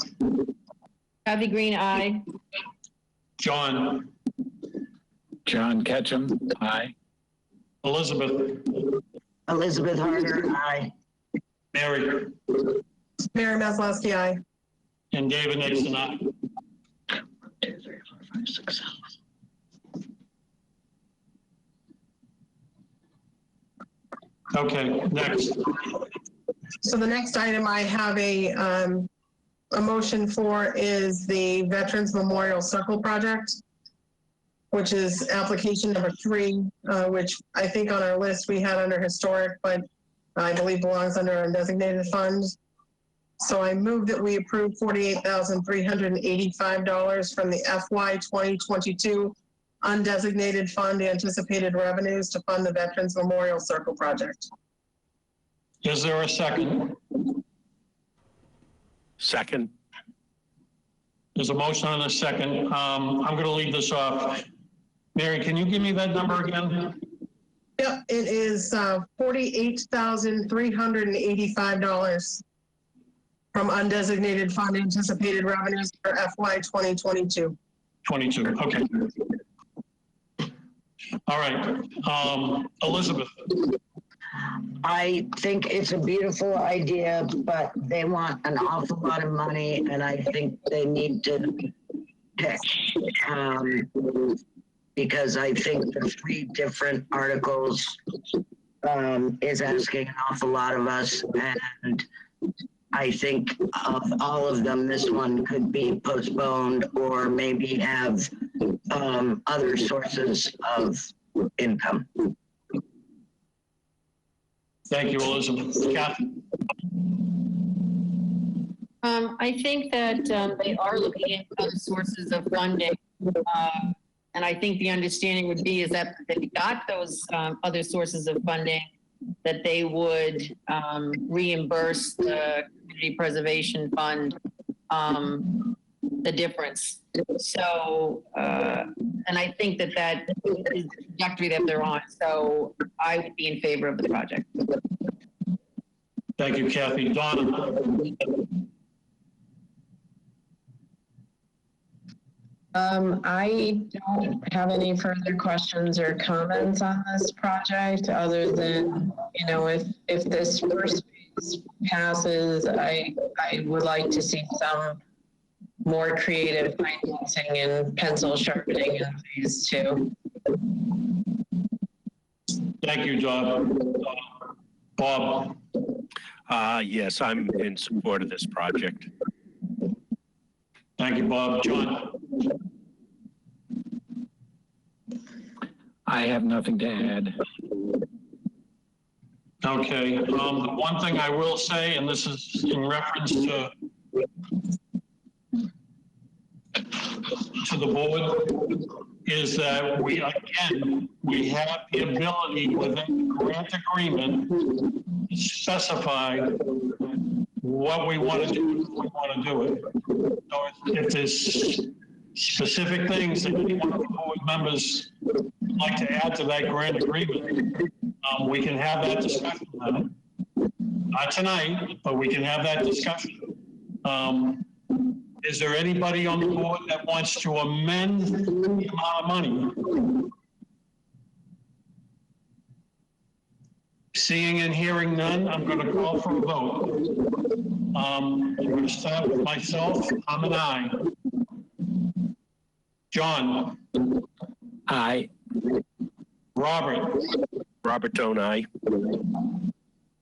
Kathy Green, aye. John, John Ketchum, aye. Elizabeth, Elizabeth Harder, aye. Mary, Mary Maslowski, aye. and David Nixon, aye. 1, 2, 3, 4, 5, 6, 7. Okay, next. So the next item I have a motion for is the Veterans Memorial Circle Project, which is application number 3, which I think on our list we had under historic, but I believe belongs under undesignated fund. So I move that we approve $48,385 from the FY 2022 undesignated fund anticipated revenues to fund the Veterans Memorial Circle Project. Is there a second? Second. There's a motion and a second. I'm going to leave this off. Mary, can you give me that number again? Yep, it is $48,385 from undesignated fund anticipated revenues for FY 2022. 22, okay. All right, Elizabeth. I think it's a beautiful idea, but they want an awful lot of money, and I think they need to pick. Because I think the 3 different articles is asking an awful lot of us, and I think of all of them, this one could be postponed or maybe have other sources of income. Thank you, Elizabeth. Kathy? I think that they are looking at other sources of funding. And I think the understanding would be is that if they got those other sources of funding, that they would reimburse the Community Preservation Fund the difference. So, and I think that that is the trajectory that they're on. So I would be in favor of the project. Thank you, Kathy. Donna? I don't have any further questions or comments on this project other than, you know, if this first phase passes, I would like to see some more creative financing and pencil sharpening in phase 2. Thank you, John. Bob? Yes, I'm in support of this project. Thank you, Bob. John? I have nothing to add. Okay. One thing I will say, and this is in reference to the board, is that we have the ability within the grant agreement to specify what we want to do, if we want to do it. So if there's specific things that any one of the board members would like to add to that grant agreement, we can have that discussion on it. Not tonight, but we can have that discussion. Is there anybody on the board that wants to amend the amount of money? Seeing and hearing none, I'm going to call for a vote. I'm going to start with myself. I'm an aye. John? Aye. Robert? Robert Tone, aye.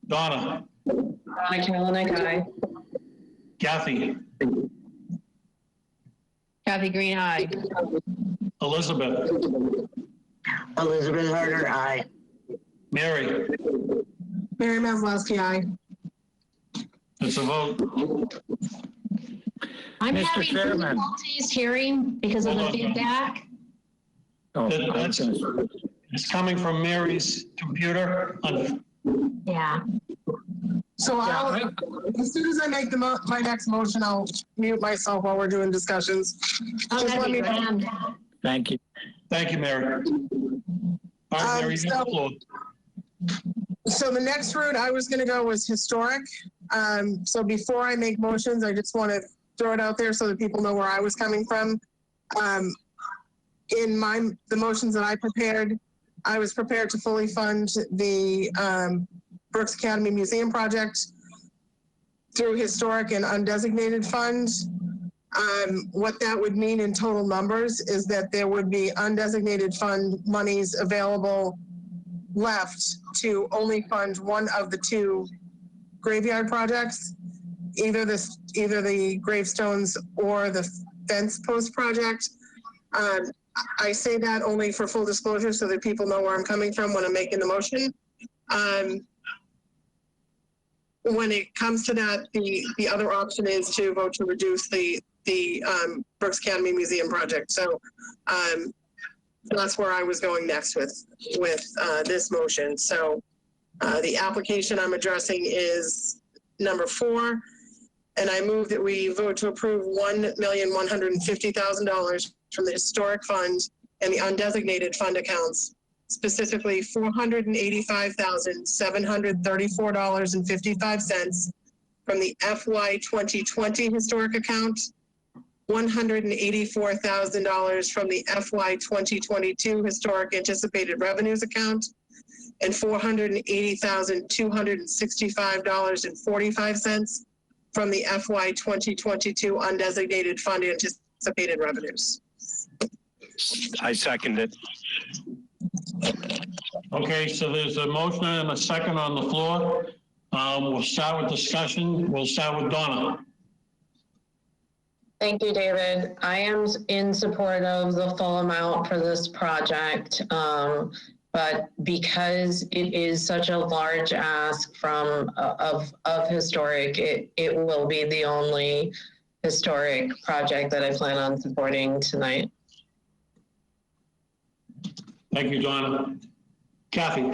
Donna? Donna Kalanick, aye. Kathy? Kathy Green, aye. Elizabeth? Elizabeth Harder, aye. Mary? Mary Maslowski, aye. It's a vote. I'm Mr. having Chairman. difficulties hearing because of the Hold on. feedback. Oh, It's coming from Mary's computer. Yeah. So I'll, as soon as I make my next motion, I'll mute myself while we're doing discussions. Oh, Just that'd let be me know. grand. Thank you. Thank you, Mary. All right, Mary, you have the floor. So the next route I was going to go was historic. So before I make motions, I just want to throw it out there so that people know where I was coming from. In the motions that I prepared, I was prepared to fully fund the Brooks Academy Museum project through historic and undesignated funds. What that would mean in total numbers is that there would be undesignated fund monies available left to only fund one of the two graveyard projects, either the gravestones or the fence post project. I say that only for full disclosure so that people know where I'm coming from when I'm making the motion. When it comes to that, the other option is to vote to reduce the Brooks Academy Museum project. So that's where I was going next with this motion. So the application I'm addressing is number 4, and I move that we vote to approve $1,150,000 from the historic fund and the undesignated fund accounts, specifically $485,734.55 from the FY 2020 historic account, $184,000 from the FY 2022 historic anticipated revenues account, and $480,265.45 from the FY 2022 undesignated fund anticipated revenues. I second it. Okay, so there's a motion and a second on the floor. We'll start with discussion. We'll start with Donna. Thank you, David. I am in support of the full amount for this project, but because it is such a large ask from of historic, it will be the only historic project that I plan on supporting tonight. Thank you, Donna. Kathy.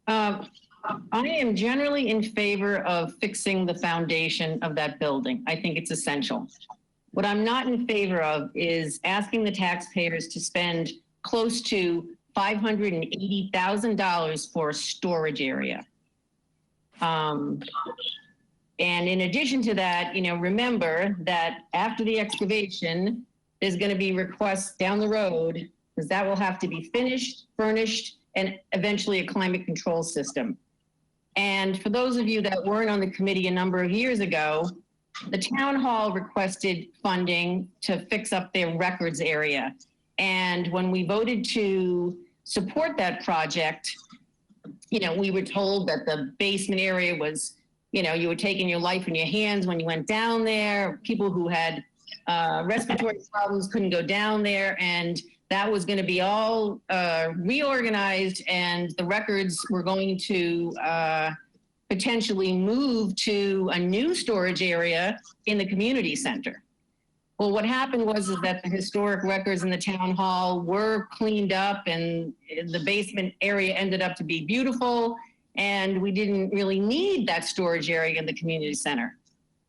I am generally in favor of fixing the foundation of that building. I think it's essential. What I'm not in favor of is asking the taxpayers to spend close to $580,000 for a storage area. And in addition to that, remember that after the excavation, there's going to be requests down the road because that will have to be finished, furnished, and eventually a climate control system. And for those of you that weren't on the committee a number of years ago, the town hall requested funding to fix up their records area. And when we voted to support that project, we were told that the basement area was, you were taking your life in your hands when you went down there. People who had respiratory problems couldn't go down there, and that was going to be all reorganized, and the records were going to potentially move to a new storage area in the community center. Well, what happened was that the historic records in the town hall were cleaned up, and the basement area ended up to be beautiful, and we didn't really need that storage area in the community center.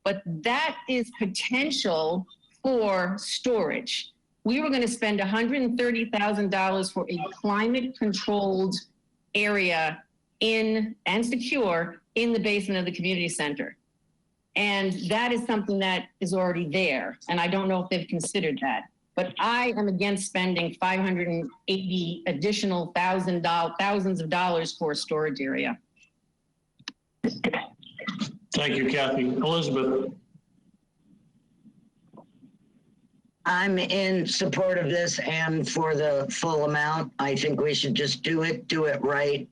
But that is potential for storage. We were going to spend $130,000 for a climate-controlled area and secure in the basement of the community center. And that is something that is already there. And I don't know if they've considered that. But I am against spending $580 additional thousands of dollars for a storage area. Thank you, Kathy. Elizabeth. I'm in support of this and for the full amount. I think we should just do it right.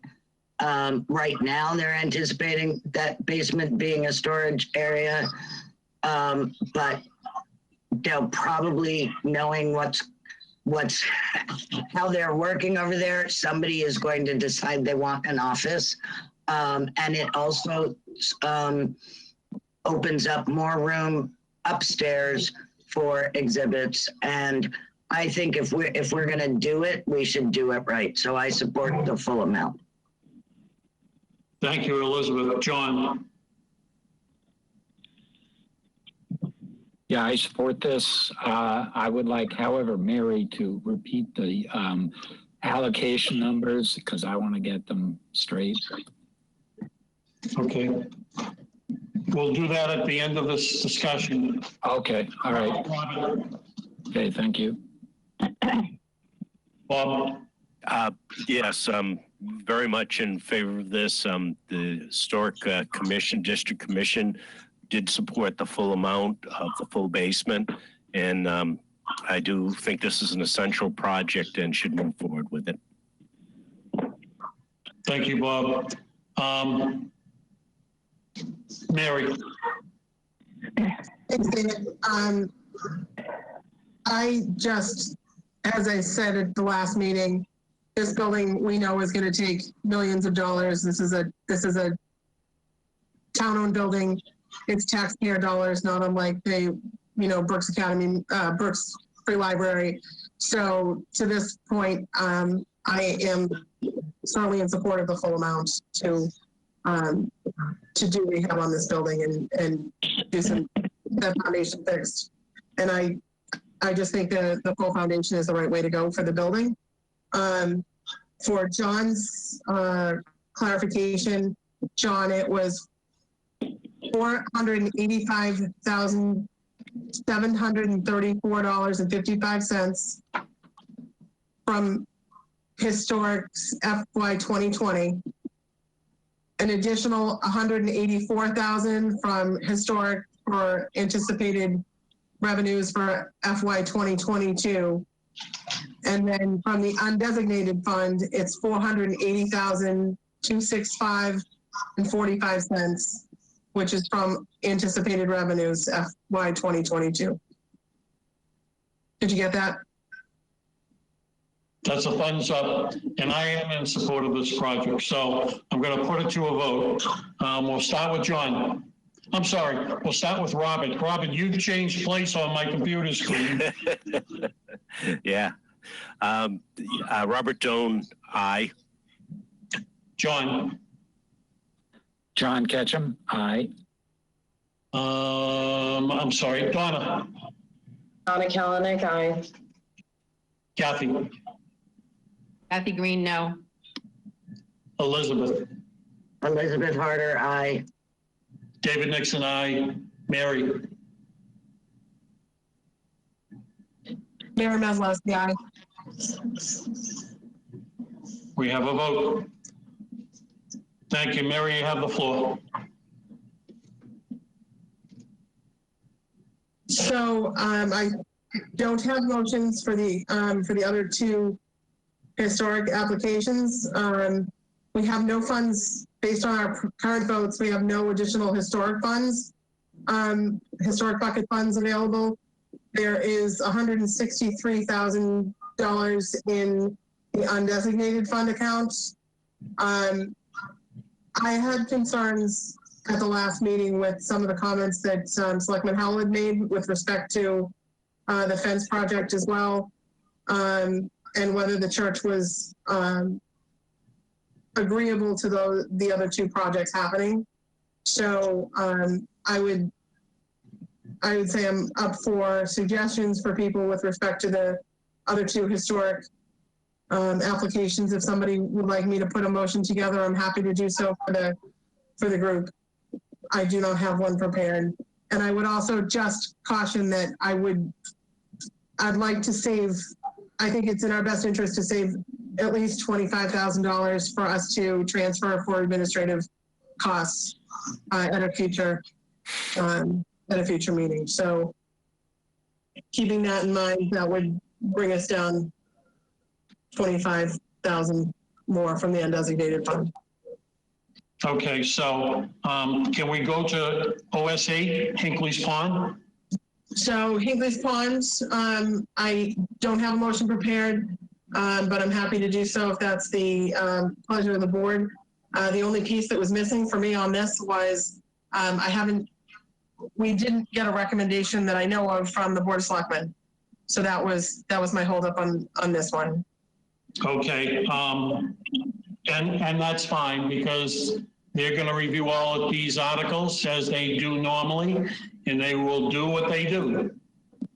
Right now, they're anticipating that basement being a storage area, but they'll probably, knowing how they're working over there, somebody is going to decide they want an office, and it also opens up more room upstairs for exhibits. And I think if we're going to do it, we should do it right. So I support the full amount. Thank you, Elizabeth. John. Yeah, I support this. I would like, however, Mary to repeat the allocation numbers because I want to get them straight. Okay. We'll do that at the end of this discussion. Okay, all right. Okay, thank you. Bob? Yes, very much in favor of this. The Historic Commission, District Commission did support the full amount of the full basement. And I do think this is an essential project and should move forward with it. Thank you, Bob. Mary? Thanks, David. I just, as I said at the last meeting, this building we know is going to take millions of dollars. This is a town-owned building. It's taxpayer dollars, not unlike the, Brooks Academy, Brooks Free Library. So to this point, I am certainly in support of the full amount to do rehab on this building and do that foundation fixed. And I just think that the full foundation is the right way to go for the building. For John's clarification, John, it was $485,734.55 from Historic's FY 2020. An additional $184,000 from Historic for anticipated revenues for FY 2022. And then from the undesignated fund, it's $480,265.45, which is from anticipated revenues FY 2022. Did you get that? That's a thumbs up, and I am in support of this project. So I'm going to put it to a vote. We'll start with John. I'm sorry, we'll start with Robert. Robert, you've changed place on my computer screen. Yeah. Robert Doan, aye. John? John Ketchum, aye. I'm sorry, Donna? Donna Kalanick, aye. Kathy? Kathy Green, no. Elizabeth? Elizabeth Harder, aye. David Nixon, aye. Mary? Mary Maslowski, aye. We have a vote. Thank you. Mary, you have the floor. So I don't have motions for the other two historic applications. We have no funds based on our current votes. We have no additional historic funds, historic bucket funds available. There is $163,000 in the undesignated fund account. I had concerns at the last meeting with some of the comments that Selectman Howell had made with respect to the fence project as well, and whether the church was agreeable to the other two projects happening. So I would say I'm up for suggestions for people with respect to the other two historic applications. If somebody would like me to put a motion together, I'm happy to do so for the group. I do not have one prepared. And I would also just caution that I'd like to save, I think it's in our best interest to save at least $25,000 for us to transfer for administrative costs at a future meeting. So keeping that in mind, that would bring us down 25,000 more from the undesignated fund. Okay, so can we go to OS8, Hinckley's Pond? So Hinckley's Ponds, I don't have a motion prepared, but I'm happy to do so if that's the pleasure of the board. The only piece that was missing for me on this was we didn't get a recommendation that I know of from the Board of Selectmen. So that was my holdup on this one. Okay, and that's fine because they're going to review all of these articles as they do normally, and they will do what they do.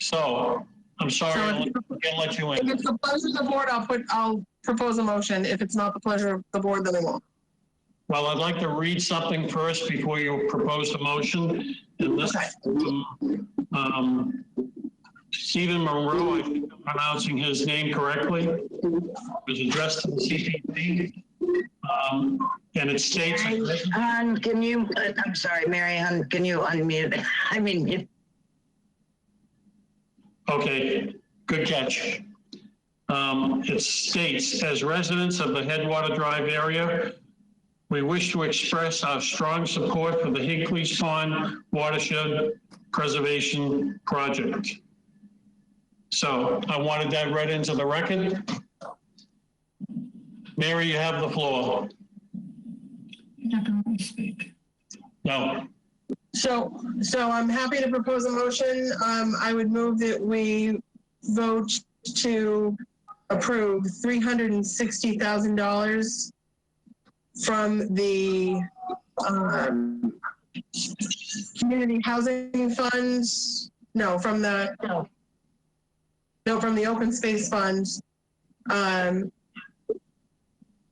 So I'm sorry. Can't let you If in. it's the pleasure of the board, I'll propose a motion. If it's not the pleasure of the board, then I won't. Well, I'd like to read something first before you propose the motion. And this, Stephen Monroe, I think I'm pronouncing his name correctly, was addressed to the CPC. And it states. Hun, can you, I'm sorry, Mary Hun, can you unmute? I mean, Okay, good catch. It states, as residents of the Headwater Drive area, we wish to express our strong support for the Hinkley's Pond Watershed Preservation Project. So I wanted that read into the record. Mary, you have the floor. You're not going to speak. No. So I'm happy to propose a motion. I would move that we vote to approve $360,000 from the community housing funds. No, from the open space funds.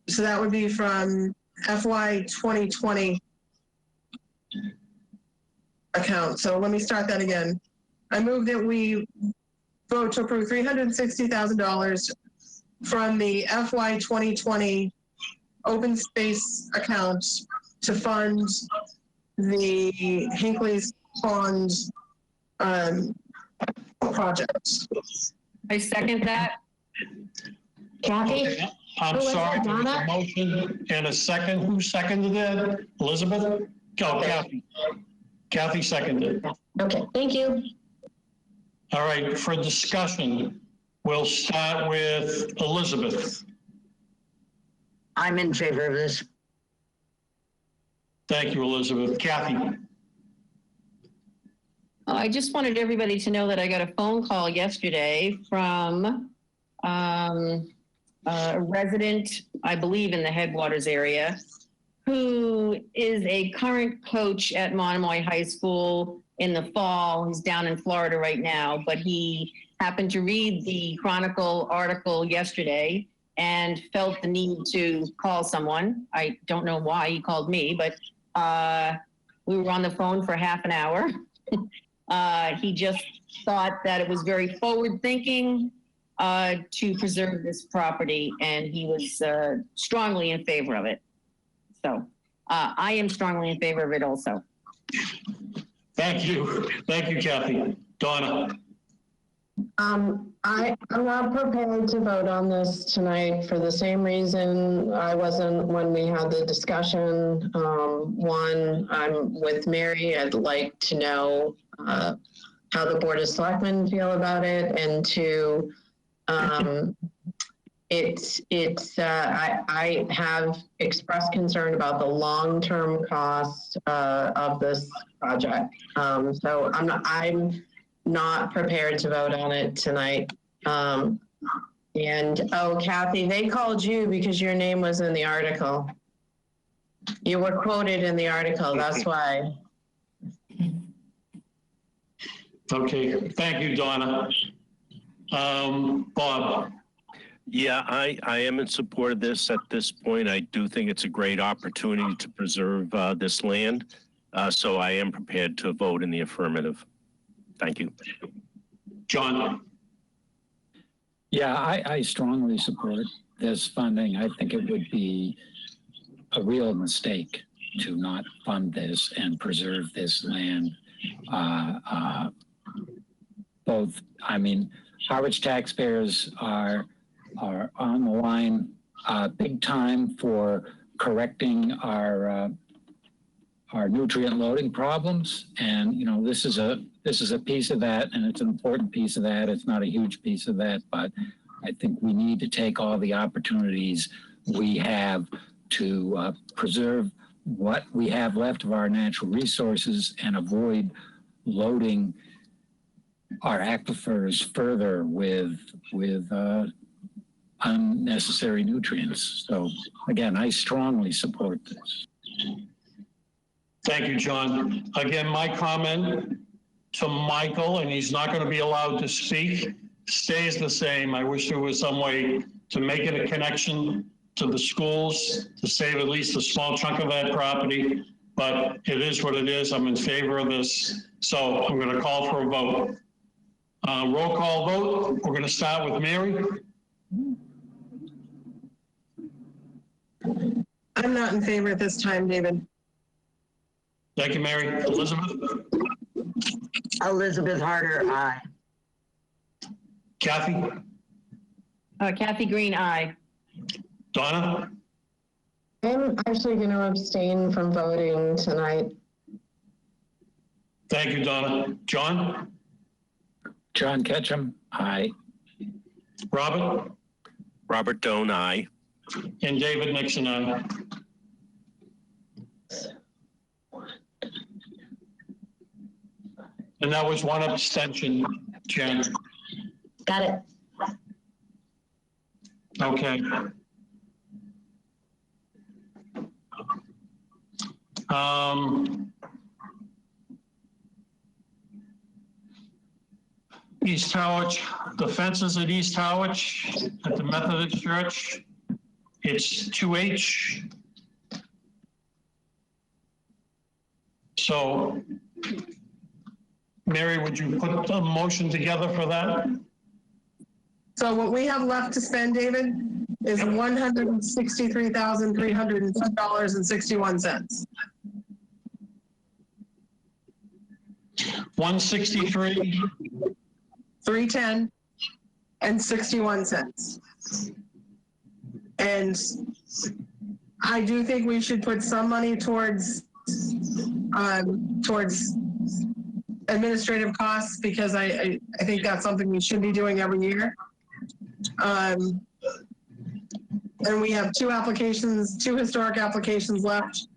So that would be from FY 2020 account. So let me start that again. I move that we vote to approve $360,000 from the FY 2020 open space account to fund the Hinkley's Pond project. I second that. Kathy? Okay. I'm sorry, there was a motion and a second. Who seconded that? Elizabeth? Oh, Kathy. Kathy seconded. Okay, thank you. All right, for discussion, we'll start with Elizabeth. I'm in favor of this. Thank you, Elizabeth. Kathy? I just wanted everybody to know that I got a phone call yesterday from a resident, I believe in the Headwaters area, who is a current coach at Monomoy High School in the fall. He's down in Florida right now, but he happened to read the Chronicle article yesterday and felt the need to call someone. I don't know why he called me, but we were on the phone for half an hour. He just thought that it was very forward-thinking to preserve this property, and he was strongly in favor of it. So I am strongly in favor of it also. Thank you. Thank you, Kathy. Donna? I'm not prepared to vote on this tonight for the same reason I wasn't when we had the discussion. One, I'm with Mary. I'd like to know how the Board of Selectmen feel about it, and two, I have expressed concern about the long-term cost of this project. So I'm not prepared to vote on it tonight. And oh, Kathy, they called you because your name was in the article. You were quoted in the article, that's why. Okay, thank you, Donna. Bob? Yeah, I am in support of this at this point. I do think it's a great opportunity to preserve this land. So I am prepared to vote in the affirmative. Thank you. John? Yeah, I strongly support this funding. I think it would be a real mistake to not fund this and preserve this land. Both, I mean, Harwich taxpayers are on the line big time for correcting our nutrient loading problems, and you know this is a piece of that, and it's an important piece of that. It's not a huge piece of that, but I think we need to take all the opportunities we have to preserve what we have left of our natural resources and avoid loading our aquifers further with unnecessary nutrients. So again, I strongly support this. Thank you, John. Again, my comment to Michael, and he's not going to be allowed to speak, stays the same. I wish there was some way to make it a connection to the schools to save at least a small chunk of that property, but it is what it is. I'm in favor of this. So I'm going to call for a vote. Roll call vote. We're going to start with Mary. I'm not in favor at this time, David. Thank you, Mary. Elizabeth? Elizabeth Harder, aye. Kathy? Kathy Green, aye. Donna? I'm actually going to abstain from voting tonight. Thank you, Donna. John? John Ketchum, aye. Robert? Robert Doan, aye. And David Nixon, aye. And that was one abstention, Jen. Got it. Okay. East Harwich, the fences at East Harwich at the Methodist Church, it's 2H. So, Mary, would you put a motion together for that? So what we have left to spend, David, is $163,302.61. 163. 310 and 61 cents. And I do think we should put some money towards administrative costs, because I think that's something we should be doing every year. And we have two historic applications left.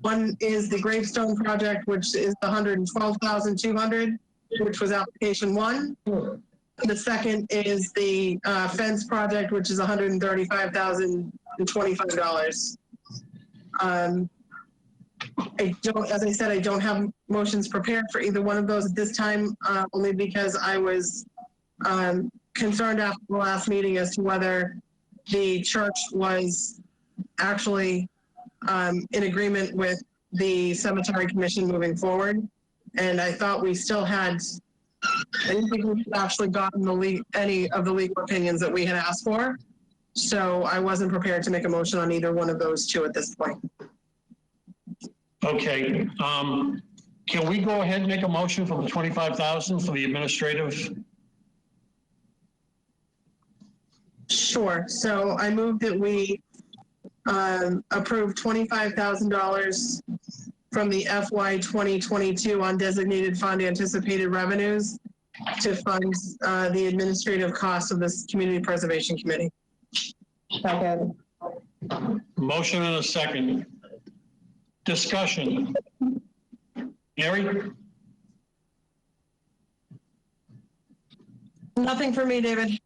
One is the gravestone project, which is the $112,200, which was application one. The second is the fence project, which is $135,025. As I said, I don't have motions prepared for either one of those at this time, only because I was concerned after the last meeting as to whether the church was actually in agreement with the cemetery commission moving forward. And I thought we still had, I didn't think we had actually gotten any of the legal opinions that we had asked for. So I wasn't prepared to make a motion on either one of those two at this point. Okay. Can we go ahead and make a motion for the 25,000 for the administrative? Sure. So I move that we approve $25,000 from the FY 2022 undesignated fund anticipated revenues to fund the administrative costs of this community preservation committee. Second. Motion and a second. Discussion. Mary? Nothing for me, David.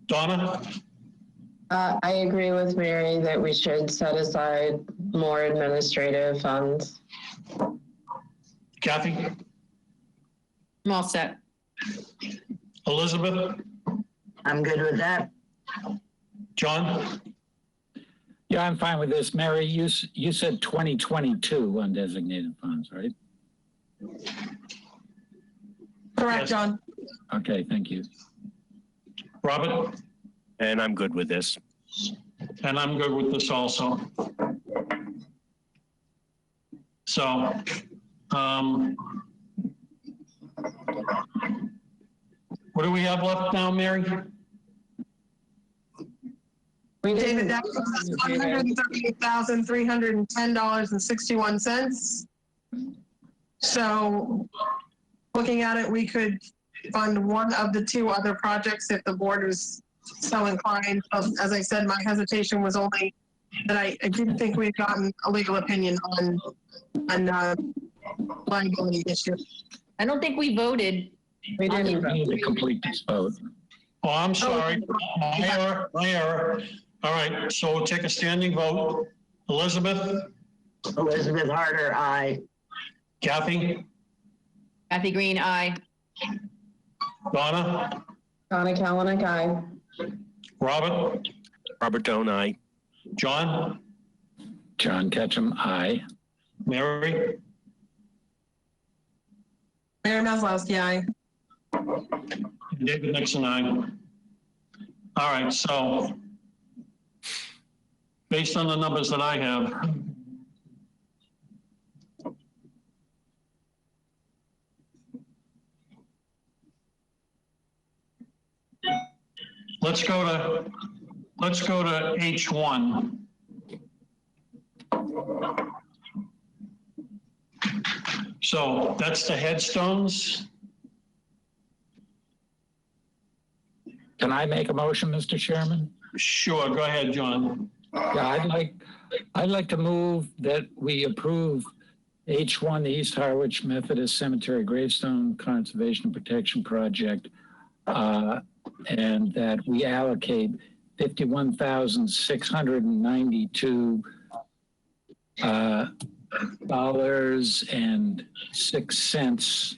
Donna? I agree with Mary that we should set aside more administrative funds. Kathy? I'm all set. Elizabeth? I'm good with that. John? Yeah, I'm fine with this. Mary, you said 2022 undesignated funds, right? Correct, Yes. John. Okay, thank you. Robert? And I'm good with this. And I'm good with this also. So, what do we have left now, Mary? David, that gives us $138,310.61. So looking at it, we could fund one of the two other projects if the board is so inclined. As I said, my hesitation was only that I didn't think we'd gotten a legal opinion on liability issue. I don't think we voted. We didn't We need to complete this vote. Oh, I'm sorry. My error. All right, so we'll take a standing vote. Elizabeth? Elizabeth Harder, aye. Kathy? Kathy Green, aye. Donna, Donna Kalanick, aye. Robert, Robert Doan, aye. John, John Ketchum, aye. Mary, Mary Maslowski, aye. David Nixon, aye. All right, so based on the numbers that I have, let's go to H1. So that's the headstones. Can I make a motion, Mr. Chairman? Sure, go ahead, John. Yeah, I'd like to move that we approve H1, the East Harwich Methodist Cemetery Gravestone Conservation and Protection Project, and that we allocate $51,692 $6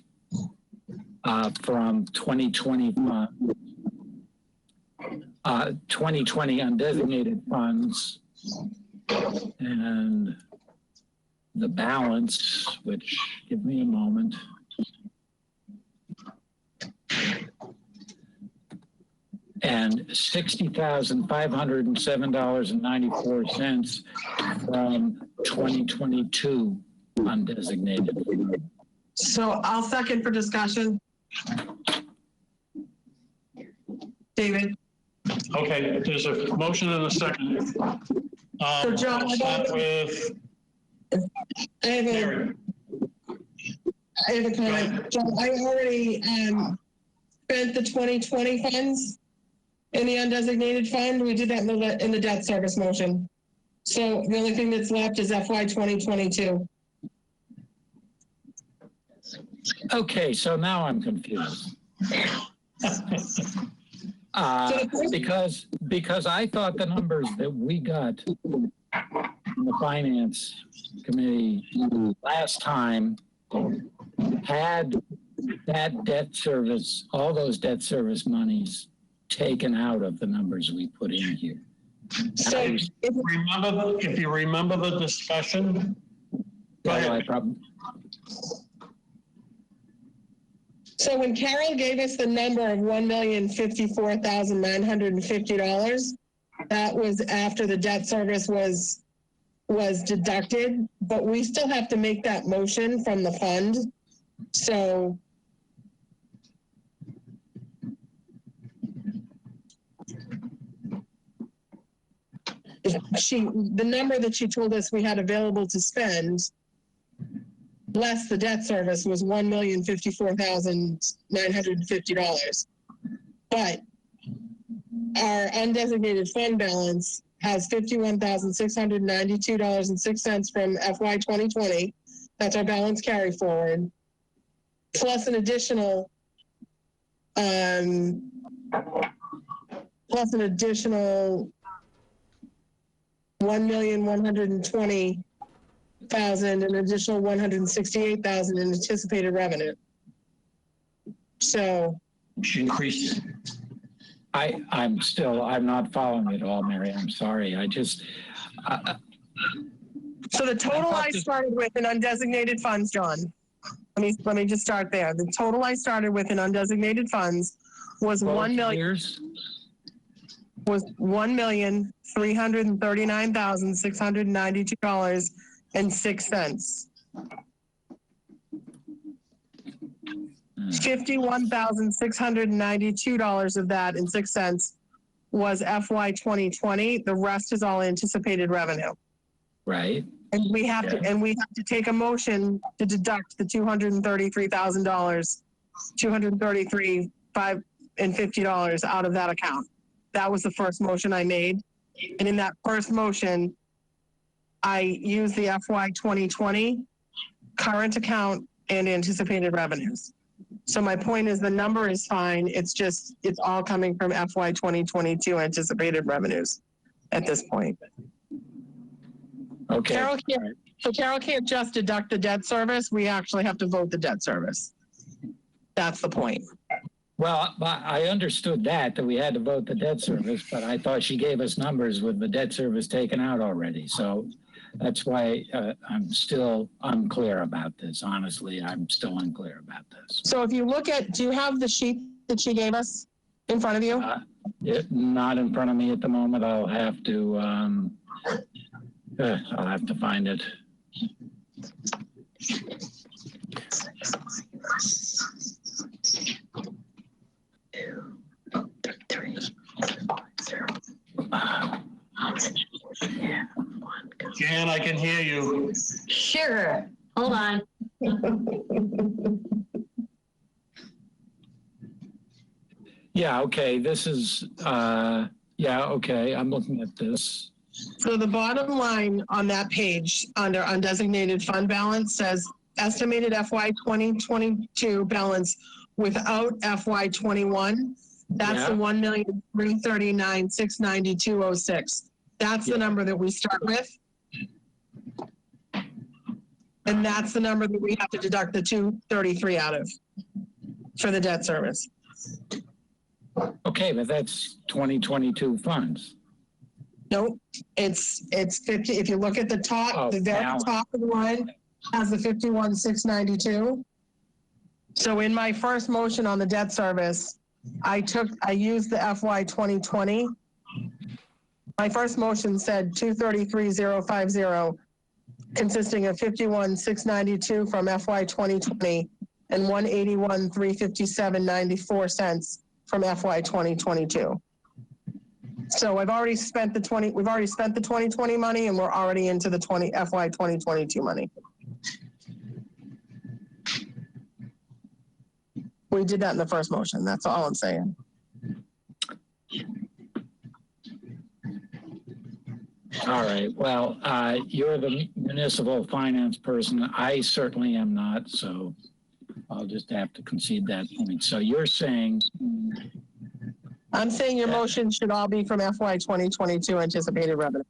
from 2020 undesignated funds, and the balance, which, give me a moment, and $60,507.94 from 2022 undesignated. So I'll second for discussion. David? Okay, there's a motion and a second. So John, I'll start with I have Mary. a comment. John, I already spent the 2020 funds in the undesignated fund. We did that in the debt service motion. So the only thing that's left is FY 2022. Okay, so now I'm confused. Because I thought the numbers that we got from the finance committee last time had that debt service, all those debt service monies taken out of the numbers we put in here. So If you remember the discussion, go ahead. So when Carol gave us the number of $1,054,950, that was after the debt service was deducted, but we still have to make that motion from the fund. So the number that she told us we had available to spend, less the debt service, was $1,054,950. But our undesignated fund balance has $51,692.06 from FY 2020. That's our balance carry forward, plus an additional $1,120,000, an additional $168,000 in anticipated revenue. So Increase. I'm not following it all, Mary. I'm sorry. so the total I started with in undesignated funds, John. Let me just start there. The total I started with in undesignated funds was $1,339,692.06. $51,692 of that and 6 cents was FY 2020. The rest is all anticipated revenue. Right. And we have to take a motion to deduct the $233,000, $233,550 out of that account. That was the first motion I made. And in that first motion, I used the FY 2020 current account and anticipated revenues. So my point is the number is fine. It's all coming from FY 2022 anticipated revenues at this point. Okay. Carol can't just deduct the debt service. We actually have to vote the debt service. That's the point. Well, I understood that we had to vote the debt service, but I thought she gave us numbers with the debt service taken out already. So that's why I'm still unclear about this. Honestly, I'm still unclear about this. So if you look at, do you have the sheet that she gave us in front of you? Not in front of me at the moment. I'll have to find it. Jan, I can hear you. Sure. Hold on. Yeah, okay. This is, yeah, okay. I'm looking at this. So the bottom line on that page under undesignated fund balance says estimated FY 2022 balance without FY 21. That's the 1,339,692.06. That's the number that we start with. And that's the number that we have to deduct the 233 out of for the debt service. Okay, but that's 2022 funds. Nope, it's 50. If you look at the top, the very top of the line has the 51,692. So in my first motion on the debt service, I used the FY 2020. My first motion said 233,050, consisting of 51,692 from FY 2020 and 181,357.94 cents from FY 2022. So we've already spent the 2020 money, and we're already into the FY 2022 money. We did that in the first motion. That's all I'm saying. All right. Well, you're the municipal finance person. I certainly am not. So I'll just have to concede that point. So you're saying. I'm saying your motion should all be from FY 2022 anticipated revenue.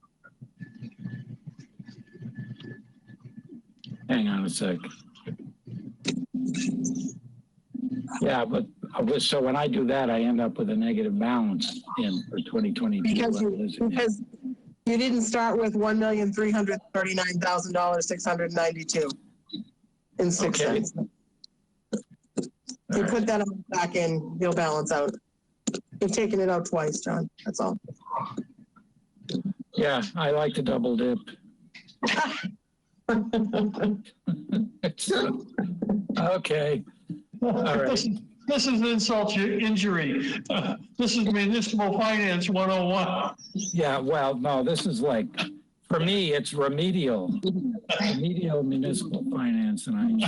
Hang on a sec. Yeah, but so when I do that, I end up with a negative balance for 2022. Because you didn't start with $1,339,692 in 6 cents. If you put that back in, you'll balance out. You've taken it out twice, John. That's all. Yeah, I like to double dip. Okay. All right. This is insult to injury. This is municipal finance 101. Yeah, well, no, this is like, for me, it's remedial municipal finance, and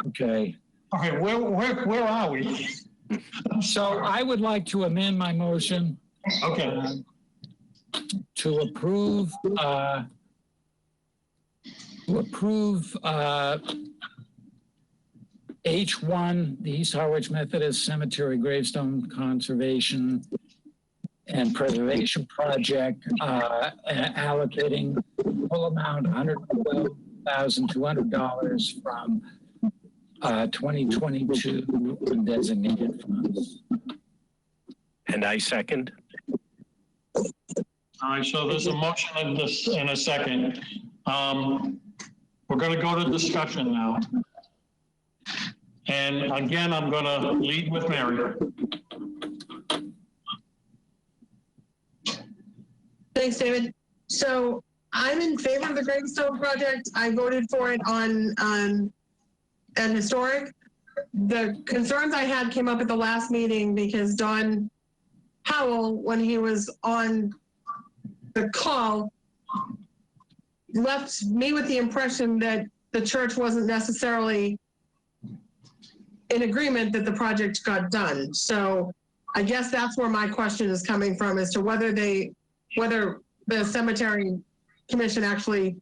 okay. All right, where are we? So I would like to amend my motion. Okay. To approve H1, the East Harwich Methodist Cemetery Gravestone Conservation and Preservation Project, allocating full amount $112,200 from 2022 undesignated funds. And I second. All right, so there's a motion in a second. We're going to go to discussion now. And again, I'm going to lead with Mary. Thanks, David. So I'm in favor of the gravestone project. I voted for it at Historic. The concerns I had came up at the last meeting because Don Howell, when he was on the call, left me with the impression that the church wasn't necessarily in agreement that the project got done. So I guess that's where my question is coming from, as to whether the cemetery commission actually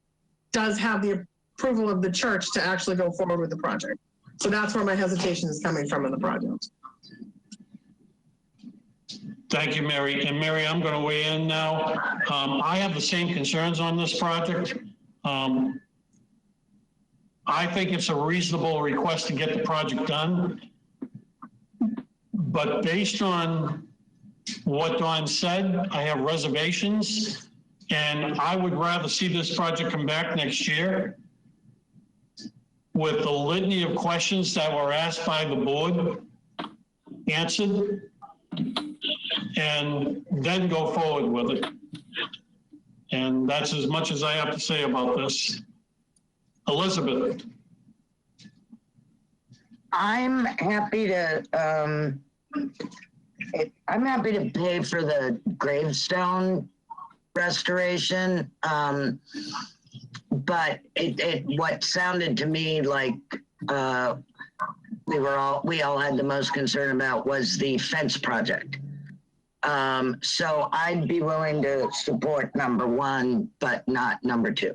does have the approval of the church to actually go forward with the project. So that's where my hesitation is coming from in the project. Thank you, Mary. And Mary, I'm going to weigh in now. I have the same concerns on this project. I think it's a reasonable request to get the project done. But based on what Don said, I have reservations, and I would rather see this project come back next year with the litany of questions that were asked by the board answered, and then go forward with it. And that's as much as I have to say about this. Elizabeth. I'm happy to pay for the gravestone restoration. But what sounded to me like we all had the most concern about was the fence project. So I'd be willing to support number 1, but not number 2.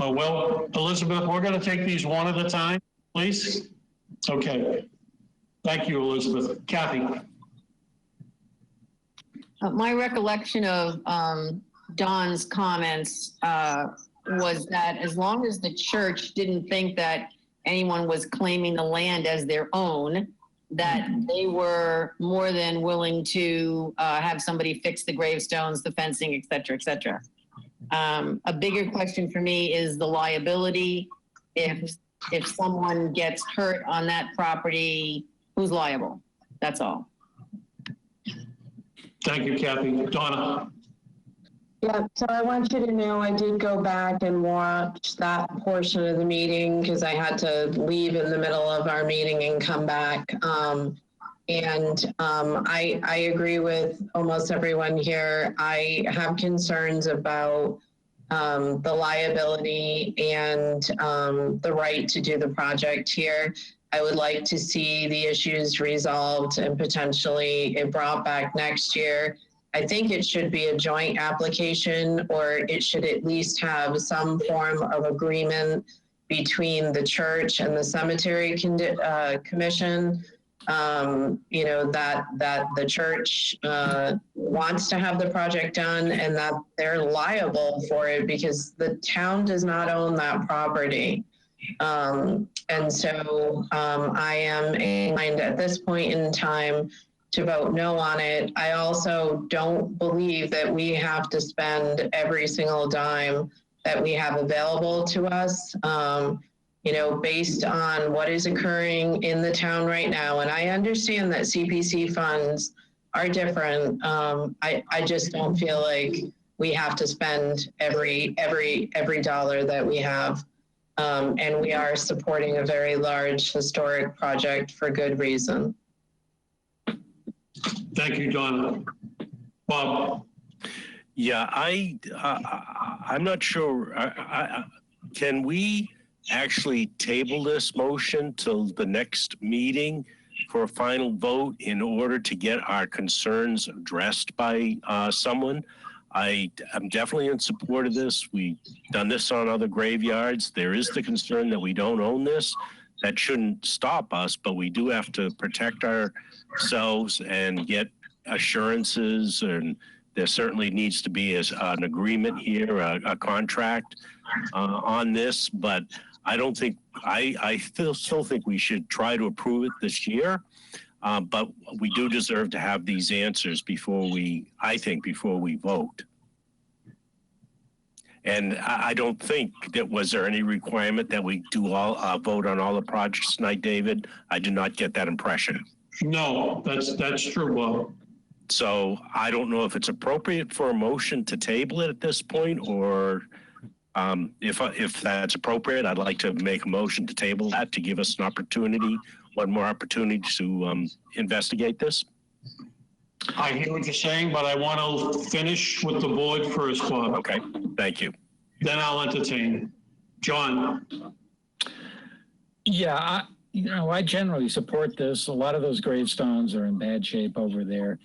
Oh, well, Elizabeth, we're going to take these one at a time, please. Okay. Thank you, Elizabeth. Kathy. My recollection of Don's comments was that as long as the church didn't think that anyone was claiming the land as their own, that they were more than willing to have somebody fix the gravestones, the fencing, et cetera, et cetera. A bigger question for me is the liability. If someone gets hurt on that property, who's liable? That's all. Thank you, Kathy. Donna. Yeah, so I want you to know I did go back and watch that portion of the meeting because I had to leave in the middle of our meeting and come back. I agree with almost everyone here. I have concerns about the liability and the right to do the project here. I would like to see the issues resolved and potentially it brought back next year. I think it should be a joint application, or it should at least have some form of agreement between the church and the cemetery commission. That the church wants to have the project done and that they're liable for it because the town does not own that property. And so I am inclined at this point in time to vote no on it. I also don't believe that we have to spend every single dime that we have available to us, based on what is occurring in the town right now. And I understand that CPC funds are different. I just don't feel like we have to spend every dollar that we have. And we are supporting a very large historic project for good reason. Thank you, Donna. Bob. Yeah, I'm not sure. Can we actually table this motion till the next meeting for a final vote in order to get our concerns addressed by someone? I am definitely in support of this. We've done this on other graveyards. There is the concern that we don't own this. That shouldn't stop us, but we do have to protect ourselves and get assurances, and there certainly needs to be an agreement here, a contract on this, but I don't think, I still think we should try to approve it this year, but we do deserve to have these answers before we vote. And I don't think was there any requirement that we do all vote on all the projects tonight, David? I did not get that impression. No, that's true, Bob. So I don't know if it's appropriate for a motion to table it at this point, or if that's appropriate, I'd like to make a motion to table that to give us one more opportunity to investigate this. I hear what you're saying, but I want to finish with the board first, Bob. Okay, thank you. Then I'll entertain. John. Yeah, I generally support this. A lot of those gravestones are in bad shape over there.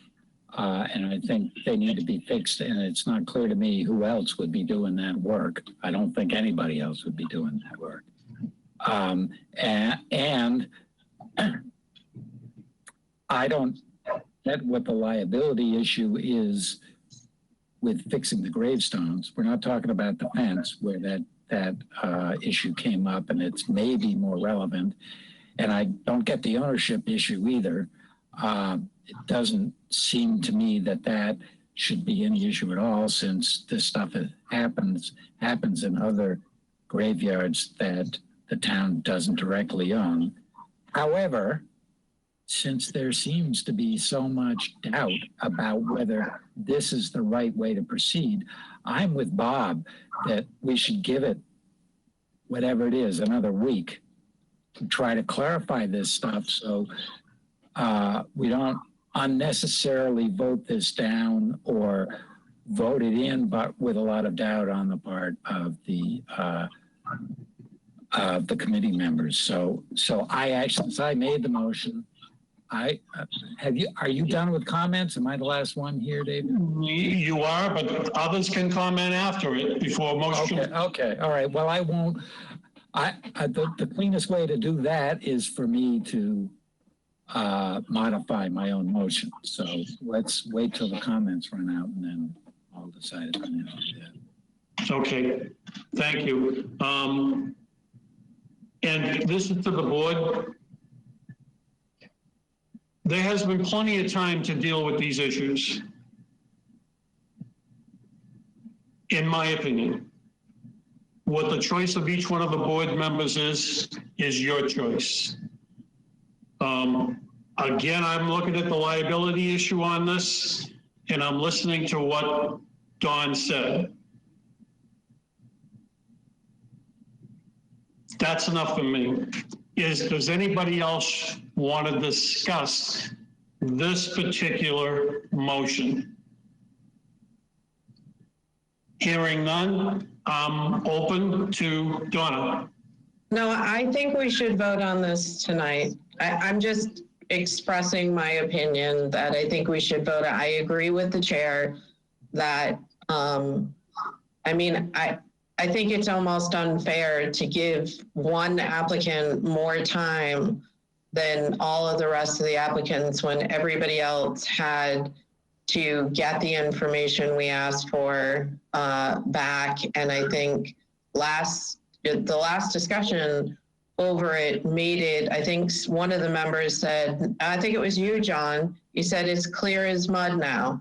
And I think they need to be fixed, and it's not clear to me who else would be doing that work. I don't think anybody else would be doing that work. And I don't get what the liability issue is with fixing the gravestones. We're not talking about the fence where that issue came up, and it's maybe more relevant. and I don't get the ownership issue either. It doesn't seem to me that that should be any issue at all, since this stuff happens in other graveyards that the town doesn't directly own. However, since there seems to be so much doubt about whether this is the right way to proceed, I'm with Bob that we should give it, whatever it is, another week to try to clarify this stuff, so we don't unnecessarily vote this down or vote it in, but with a lot of doubt on the part of the committee members. So I actually, since I made the motion, are you done with comments? Am I the last one here, David? You are, but others can comment after it before motion. Okay. All right. Well, I won't. The cleanest way to do that is for me to modify my own motion. So let's wait till the comments run out, and then I'll decide if I'm going to do that. Okay, thank you. And this is to the board. There has been plenty of time to deal with these issues, in my opinion. What the choice of each one of the board members is your choice. Again, I'm looking at the liability issue on this, and I'm listening to what Don said. That's enough for me. Does anybody else want to discuss this particular motion? Hearing none, I'm open to Donna. No, I think we should vote on this tonight. I'm just expressing my opinion that I think we should vote. I agree with the chair that, I think it's almost unfair to give one applicant more time than all of the rest of the applicants when everybody else had to get the information we asked for back. And I think the last discussion over it made it, I think one of the members said, I think it was you, John, you said it's clear as mud now.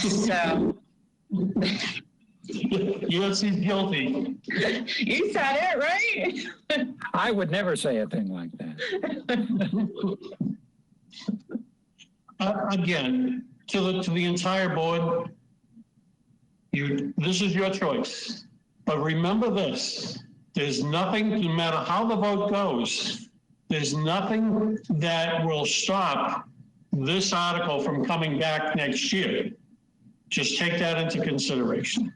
So. USC's guilty. You said it, right? I would never say a thing like that. Again, to the entire board, this is your choice. But remember this, there's nothing, no matter how the vote goes, there's nothing that will stop this article from coming back next year. Just take that into consideration.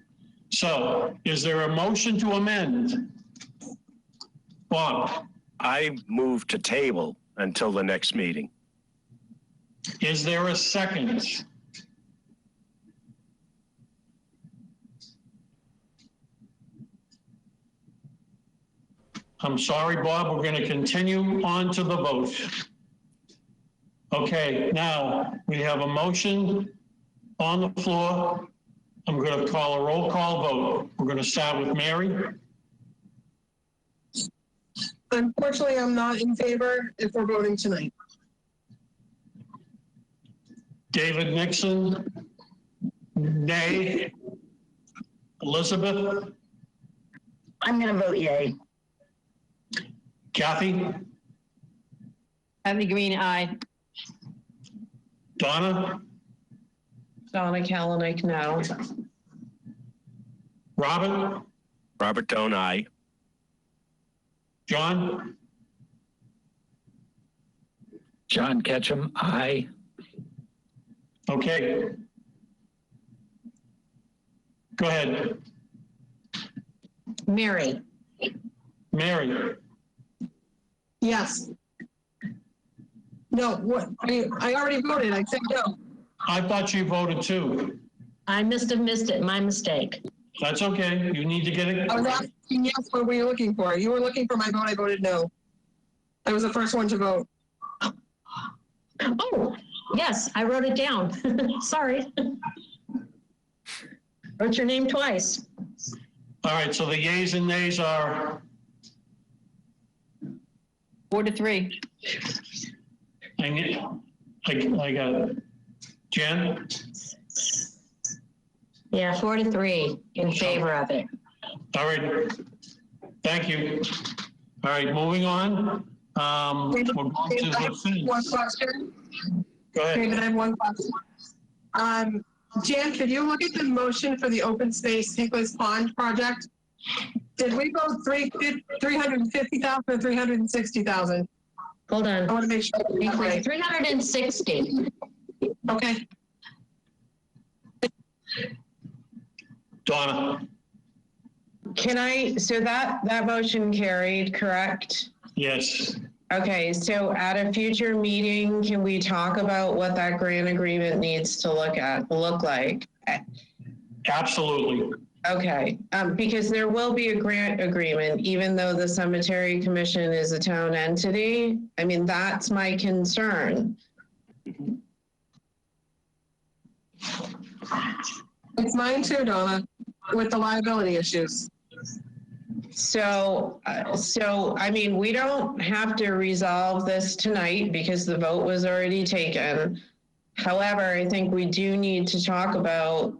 So, is there a motion to amend? Bob? I move to table until the next meeting. Is there a second? I'm sorry, Bob, we're going to continue on to the vote. Okay, now we have a motion on the floor. I'm going to call a roll call vote. We're going to start with Mary. Unfortunately, I'm not in favor if we're voting tonight. David Nixon, nay. Elizabeth? I'm going to vote yay. Kathy? Kathy Green, aye. Donna? Donna Kalanick, no. Robert? Robert Doan, aye. John? John Ketchum, aye. Okay. Go ahead. Mary? Mary? Yes. No, what? I already voted. I said no. I thought you voted too. I must have missed it, my mistake. That's okay. You need to get it. I was asking yes, what were you looking for? You were looking for my vote. I voted no. I was the first one to vote. Oh, yes, I wrote it down. Sorry. Wrote your name twice. All right, so the yays and nays are 4-3. I got it. Jen? Yeah, 4-3 in favor of it. All right. Thank you. All right, moving on. We're going to the fence. One question. Go ahead. David, I have one question. Jan, could you look at the motion for the open space Hinkley's Pond project? Did we vote 350,000 or 360,000? Hold on. I want to make sure. Right. 360. Okay. Donna? So that motion carried, correct? Yes. Okay, so at a future meeting, can we talk about what that grant agreement needs to look like? Absolutely. Okay, because there will be a grant agreement, even though the Cemetery Commission is a town entity. I mean, that's my concern. It's mine too, Donna, with the liability issues. So I mean, we don't have to resolve this tonight because the vote was already taken. However, I think we do need to talk about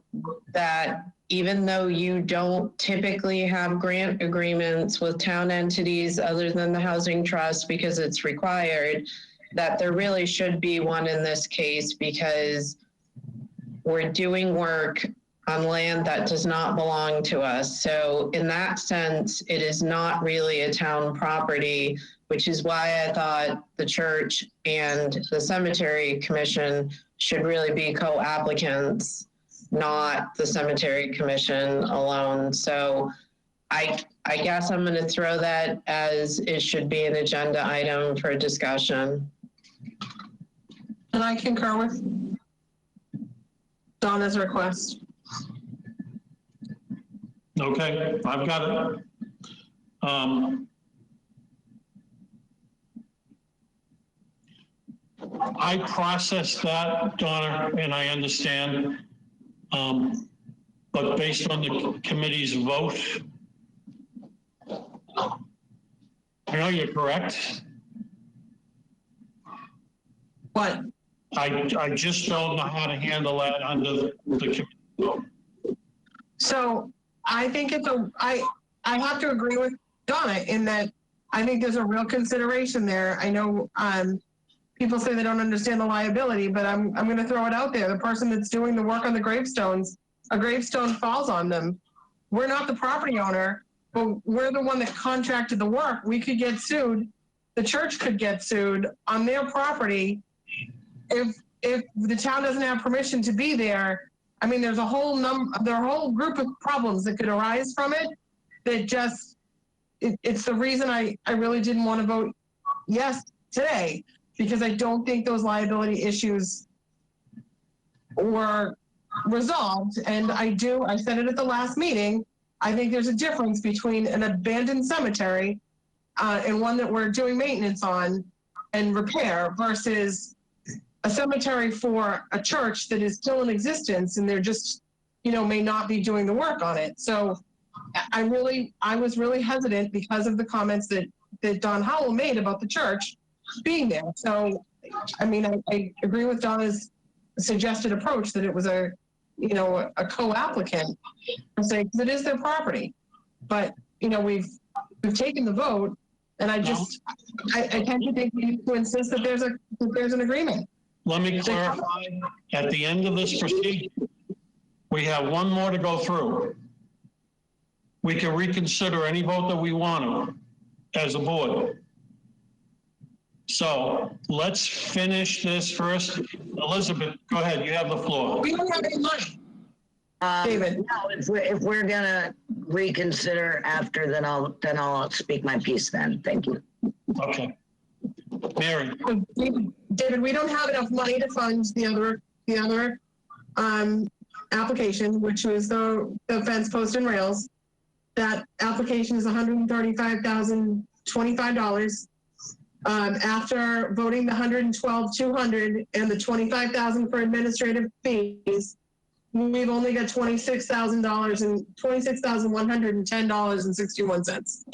that. Even though you don't typically have grant agreements with town entities other than the Housing Trust because it's required, that there really should be one in this case because we're doing work on land that does not belong to us. So in that sense, it is not really a town property, which is why I thought the church and the Cemetery Commission should really be co-applicants, not the Cemetery Commission alone. So I guess I'm going to throw that as it should be an agenda item for discussion. And I concur with Donna's request. Okay, I've got it. I processed that, Donna, and I understand. But based on the committee's vote, I know you're correct. What? I just don't know how to handle that under the committee vote. So I think I have to agree with Donna in that I think there's a real consideration there. I know people say they don't understand the liability, but I'm going to throw it out there. The person that's doing the work on the gravestones, a gravestone falls on them. We're not the property owner, but we're the one that contracted the work. We could get sued. The church could get sued on their property if the town doesn't have permission to be there. I mean, there's a whole group of problems that could arise from it that just, it's the reason I really didn't want to vote yes today, because I don't think those liability issues were resolved. And I said it at the last meeting, I think there's a difference between an abandoned cemetery and one that we're doing maintenance on and repair versus a cemetery for a church that is still in existence and they're just, may not be doing the work on it. So I was really hesitant because of the comments that Don Howell made about the church being there. So, I mean, I agree with Donna's suggested approach that it was a co-applicant, because it is their property. But, we've taken the vote, and I tend to think we need to insist that there's an agreement. Let me clarify, at the end of this procedure, we have one more to go through. We can reconsider any vote that we want to as a board. So let's finish this first. Elizabeth, go ahead, you have the floor. We don't have any money. David. No, if we're gonna reconsider after, then I'll speak my piece then. Thank you. Okay. Mary. David, we don't have enough money to fund the other application, which was the fence post and rails. That application is $135,025. After voting the $112,200 and the $25,000 for administrative fees, we've only got $26,000 and $26,110.61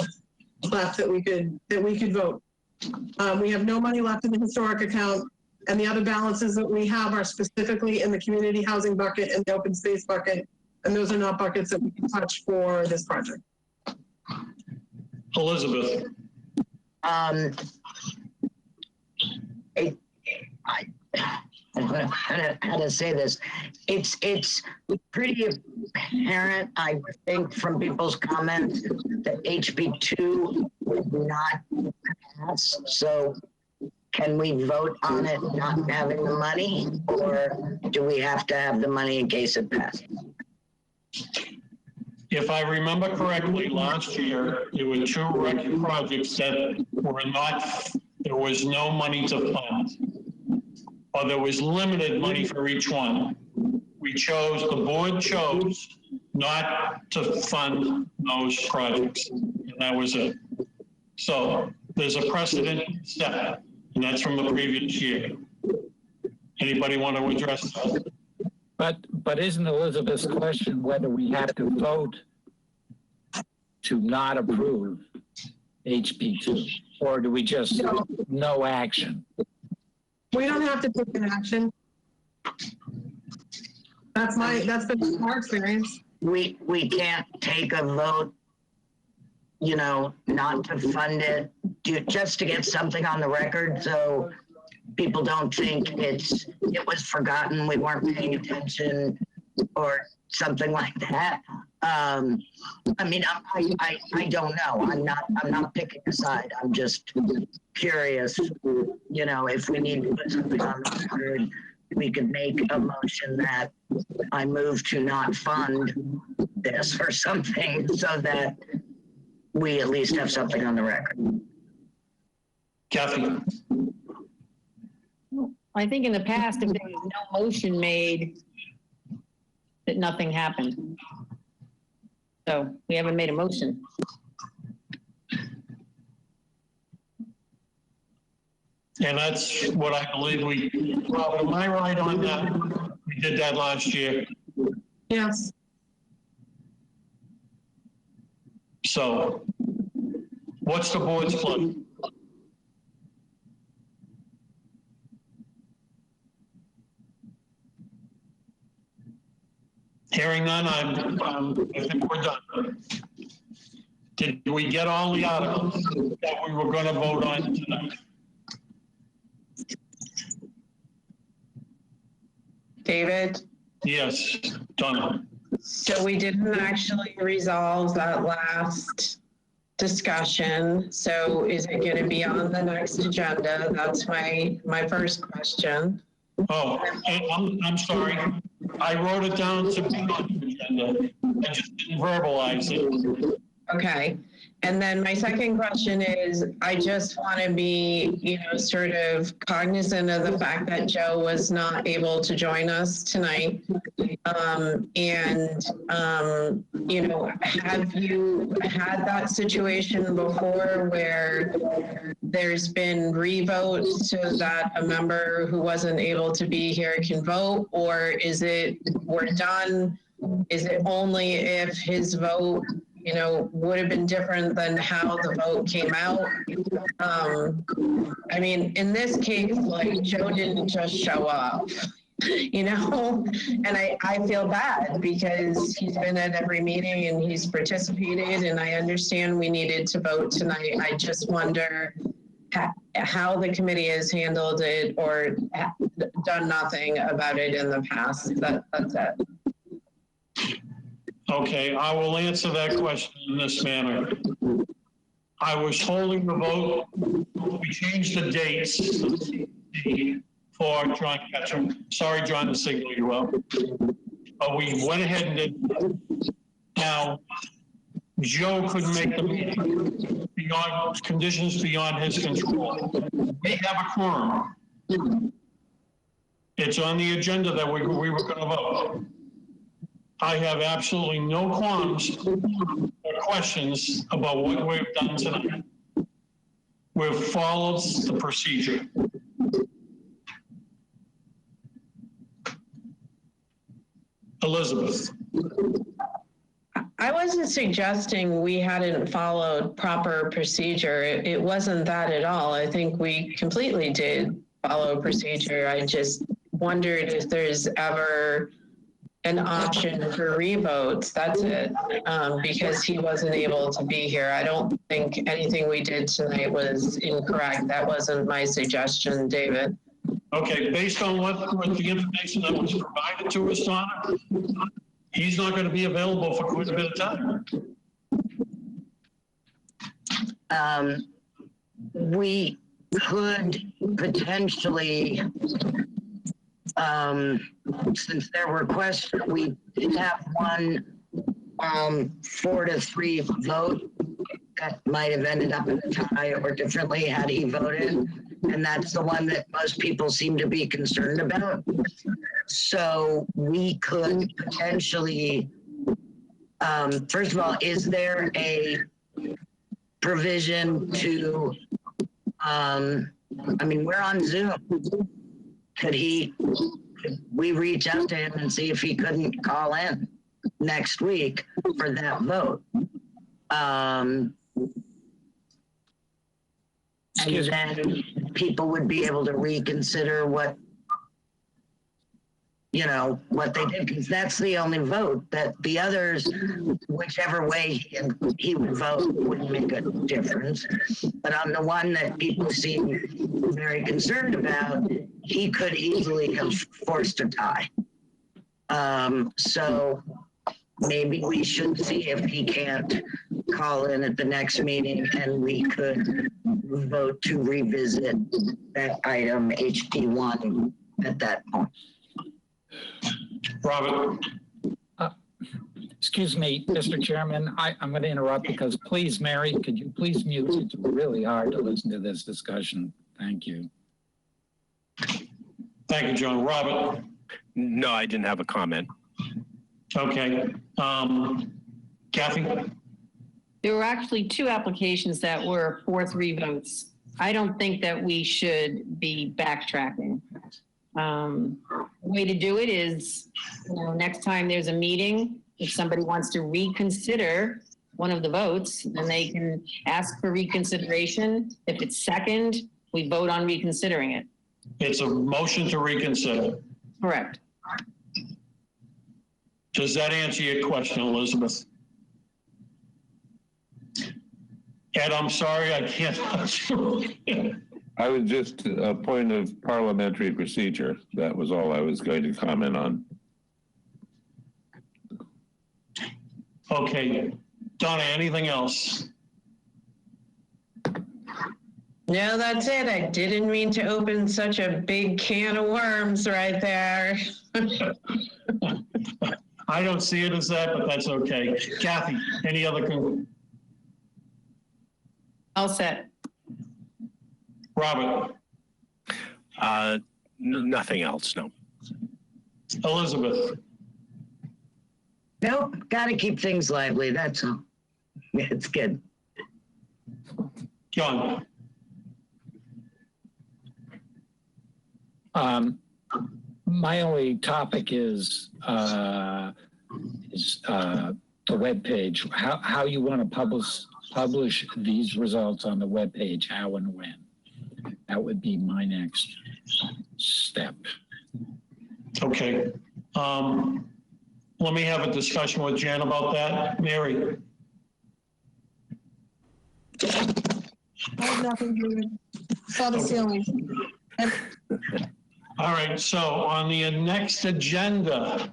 left that we could vote. We have no money left in the historic account, and the other balances that we have are specifically in the community housing bucket and the open space bucket, and those are not buckets that we can touch for this project. Elizabeth. I don't know how to say this. It's pretty apparent, I think, from people's comments that HB2 would not pass. So can we vote on it not having the money, or do we have to have the money in case it passes? If I remember correctly, last year, there were 2 rec projects that were not, there was no money to fund, or there was limited money for each one. The board chose not to fund those projects, and that was it. So there's a precedent set, and that's from the previous year. Anybody want to address that? But isn't Elizabeth's question whether we have to vote to not approve HB2, or do we just no action? We don't have to take an action. That's been our experience. We can't take a vote, you know, not to fund it, just to get something on the record, so people don't think it was forgotten, we weren't paying attention, or something like that. I mean, I don't know. I'm not picking a side. I'm just curious. You know, if we need to put something on the record, we could make a motion that I move to not fund this or something, so that we at least have something on the record. Kathy. I think in the past, if there was no motion made, that nothing happened. So we haven't made a motion. And that's what I believe well, am I right on that? We did that last year. Yes. So what's the board's pleasure? Hearing none, I think we're done. Did we get all the articles that we were going to vote on tonight? David? Yes, Donna. So we didn't actually resolve that last discussion. So is it going to be on the next agenda? That's my first question. Oh, and I'm sorry. I wrote it down to be on the agenda. I just didn't verbalize it. Okay. And then my second question is, I just want to be, you know, sort of cognizant of the fact that Joe was not able to join us tonight. You know, have you had that situation before where there's been revotes so that a member who wasn't able to be here can vote, or is it we're done? Is it only if his vote, you know, would have been different than how the vote came out? I mean, in this case, like, Joe didn't just show up, you know, and I feel bad because he's been at every meeting and he's participated, and I understand we needed to vote tonight. I just wonder how the committee has handled it or done nothing about it in the past. That's it. Okay, I will answer that question in this manner. I was holding the vote. We changed the dates for John Ketchum. Sorry, John, to signal you out. But we went ahead and did. Now, Joe couldn't make the meeting beyond conditions beyond his control. We have a quorum. It's on the agenda that we were going to vote. I have absolutely no qualms or questions about what we've done tonight. We've followed the procedure. Elizabeth. I wasn't suggesting we hadn't followed proper procedure. It wasn't that at all. I think we completely did follow procedure. I just wondered if there's ever an option for revotes. That's it. Because he wasn't able to be here. I don't think anything we did tonight was incorrect. That wasn't my suggestion, David. Okay, based on what the information that was provided to us, Donna, he's not going to be available for quite a bit of time. We could potentially, since there were questions, we did have one 4-3 vote that might have ended up in a tie or differently had he voted. And that's the one that most people seem to be concerned about. So we could potentially, first of all, is there a provision to, I mean, we're on Zoom. Could we reach out to him and see if he couldn't call in next week for that vote? And then people would be able to reconsider what they did, because that's the only vote. That the others, whichever way he would vote, wouldn't make a difference. But on the one that people seem very concerned about, he could easily have forced a tie. So maybe we should see if he can't call in at the next meeting and we could vote to revisit that item HP1 at that point. Robert. Excuse me, Mr. Chairman, I'm going to interrupt because please, Mary, could you please mute? It's really hard to listen to this discussion. Thank you. Thank you, John. Robert? No, I didn't have a comment. Okay. Kathy? There were actually 2 applications that were 4-3 votes. I don't think that we should be backtracking. The way to do it is, next time there's a meeting, if somebody wants to reconsider one of the votes, then they can ask for reconsideration. If it's second, we vote on reconsidering it. It's a motion to reconsider. Correct. Does that answer your question, Elizabeth? Ed, I'm sorry, I can't. I was just a point of parliamentary procedure. That was all I was going to comment on. Okay. Donna, anything else? No, that's it. I didn't mean to open such a big can of worms right there. I don't see it as that, but that's okay. Kathy, any other? All set. Robert? Nothing else, no. Elizabeth? Nope, got to keep things lively, that's all. It's good. John? My only topic is the web page. How you want to publish these results on the web page, how and when. That would be my next step. Okay. Let me have a discussion with Jan about that. Mary? I have nothing to do. Saw the ceiling. All right, so on the next agenda,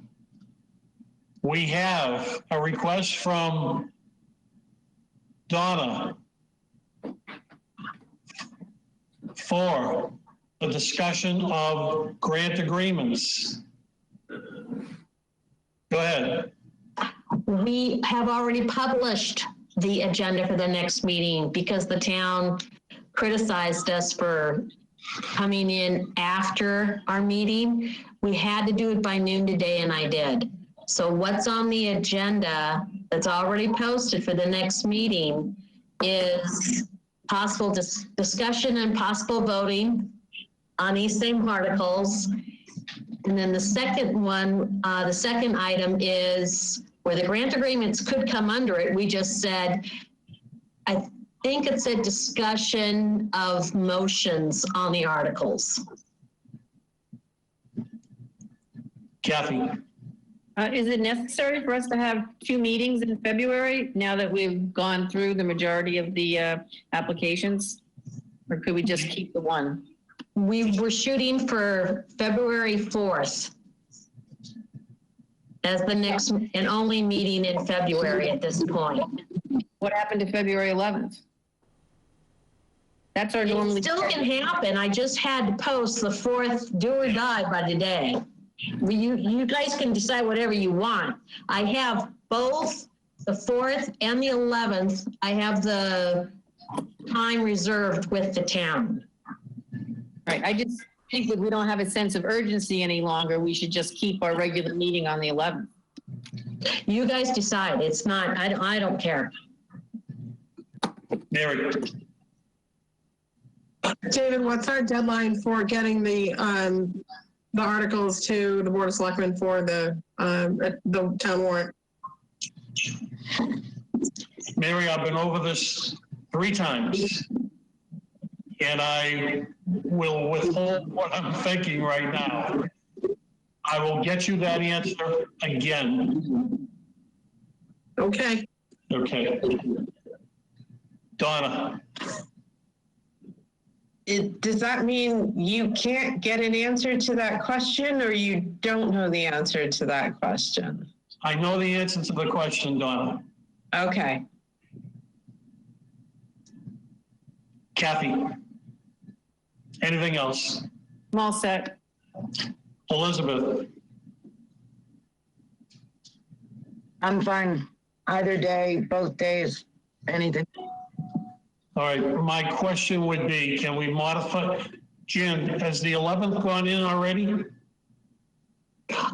we have a request from Donna for a discussion of grant agreements. Go ahead. We have already published the agenda for the next meeting because the town criticized us for coming in after our meeting. We had to do it by noon today, and I did. So what's on the agenda that's already posted for the next meeting is possible discussion and possible voting on these same articles. And then the second one, the second item is where the grant agreements could come under it. We just said, I think it said discussion of motions on the articles. Kathy? Is it necessary for us to have 2 meetings in February now that we've gone through the majority of the applications? Or could we just keep the one? We were shooting for February 4th as the next and only meeting in February at this point. What happened to February 11th? That's our normally. It still can happen. I just had to post the 4th, do or die by today. You guys can decide whatever you want. I have both the 4th and the 11th. I have the time reserved with the town. Right. I just think that we don't have a sense of urgency any longer. We should just keep our regular meeting on the 11th. You guys decide. It's not, I don't care. Mary? David, what's our deadline for getting the articles to the Board of Selectmen for the town warrant? Mary, I've been over this 3 times. And I will withhold what I'm thinking right now. I will get you that answer again. Okay. Okay. Donna? Does that mean you can't get an answer to that question, or you don't know the answer to that question? I know the answer to the question, Donna. Okay. Kathy? Anything else? I'm all set. Elizabeth? I'm fine. Either day, both days, anything. All right, my question would be, can we modify, Jen, has the 11th gone in already?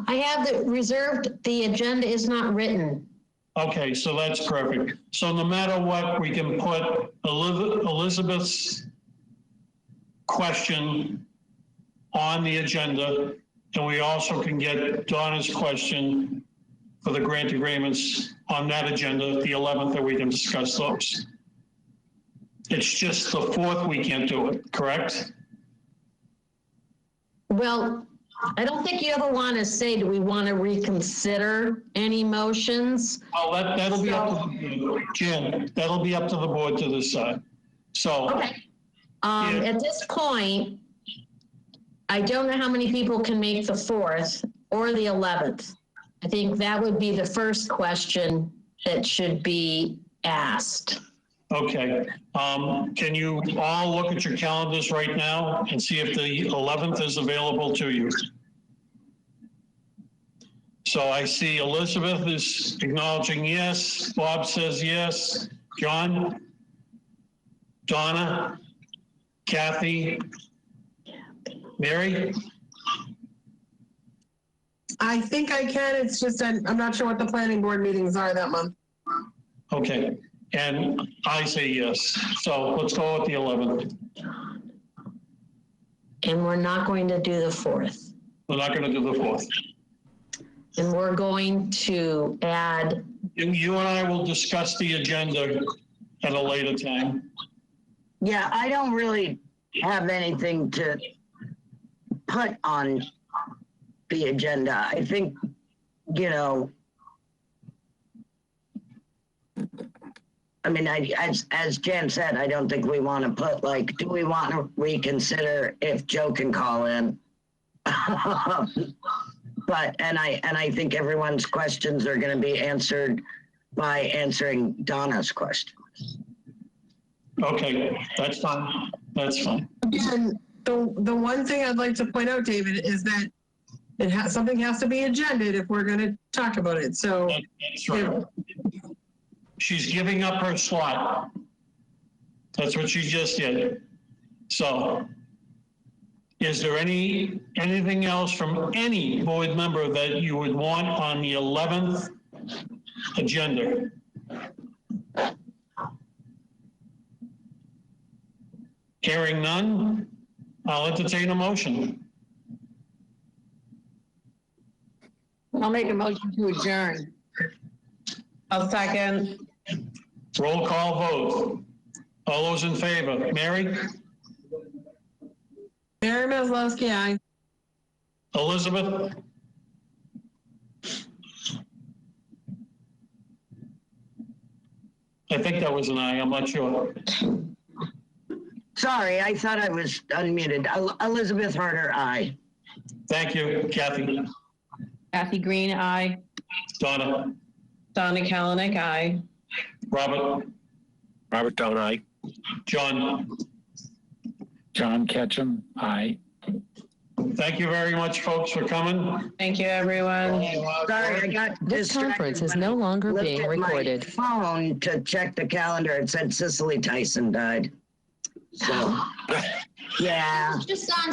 I have the reserved, the agenda is not written. Okay, so that's perfect. So no matter what, we can put Elizabeth's question on the agenda, and we also can get Donna's question for the grant agreements on that agenda, the 11th, that we can discuss those. It's just the 4th we can't do it, correct? Well, I don't think you ever want to say, do we want to reconsider any motions? Well, that'll be up to the board. Jen, that'll be up to the board to decide. So. Okay. At this point, I don't know how many people can make the 4th or the 11th. I think that would be the first question that should be asked. Okay. Can you all look at your calendars right now and see if the 11th is available to you? So I see Elizabeth is acknowledging yes. Bob says yes. John? Donna? Kathy? Mary? I think I can. It's just I'm not sure what the planning board meetings are that month. Okay. And I say yes. So let's go with the 11th. And we're not going to do the 4th. We're not going to do the 4th. And we're going to add. You and I will discuss the agenda at a later time. Yeah, I don't really have anything to put on the agenda. I think, you know, I mean, as Jen said, I don't think we want to put like, do we want to reconsider if Joe can call in? But, and I think everyone's questions are going to be answered by answering Donna's questions. Okay, that's fine. That's fine. Again, the one thing I'd like to point out, David, is that something has to be agended if we're going to talk about it. So that's right. She's giving up her slot. That's what she just did. So is there anything else from any board member that you would want on the 11th agenda? Hearing none, I'll entertain a motion. I'll make a motion to adjourn. I'll second. Roll call vote. All those in favor? Mary? Mary Maslowski, aye. Elizabeth? I think that was an aye, I'm not sure. Sorry, I thought I was unmuted. Elizabeth Harder, aye. Thank you, Kathy. Kathy Green, aye. Donna? Donna Kalanick, aye. Robert? Robert Down, aye. John? John Ketchum, aye. Thank you very much, folks, for coming. Thank you, everyone. Sorry, I got This distracted conference is when no I longer looked being at my recorded. phone to check the calendar. It said Cicely Tyson died. So, yeah. Just on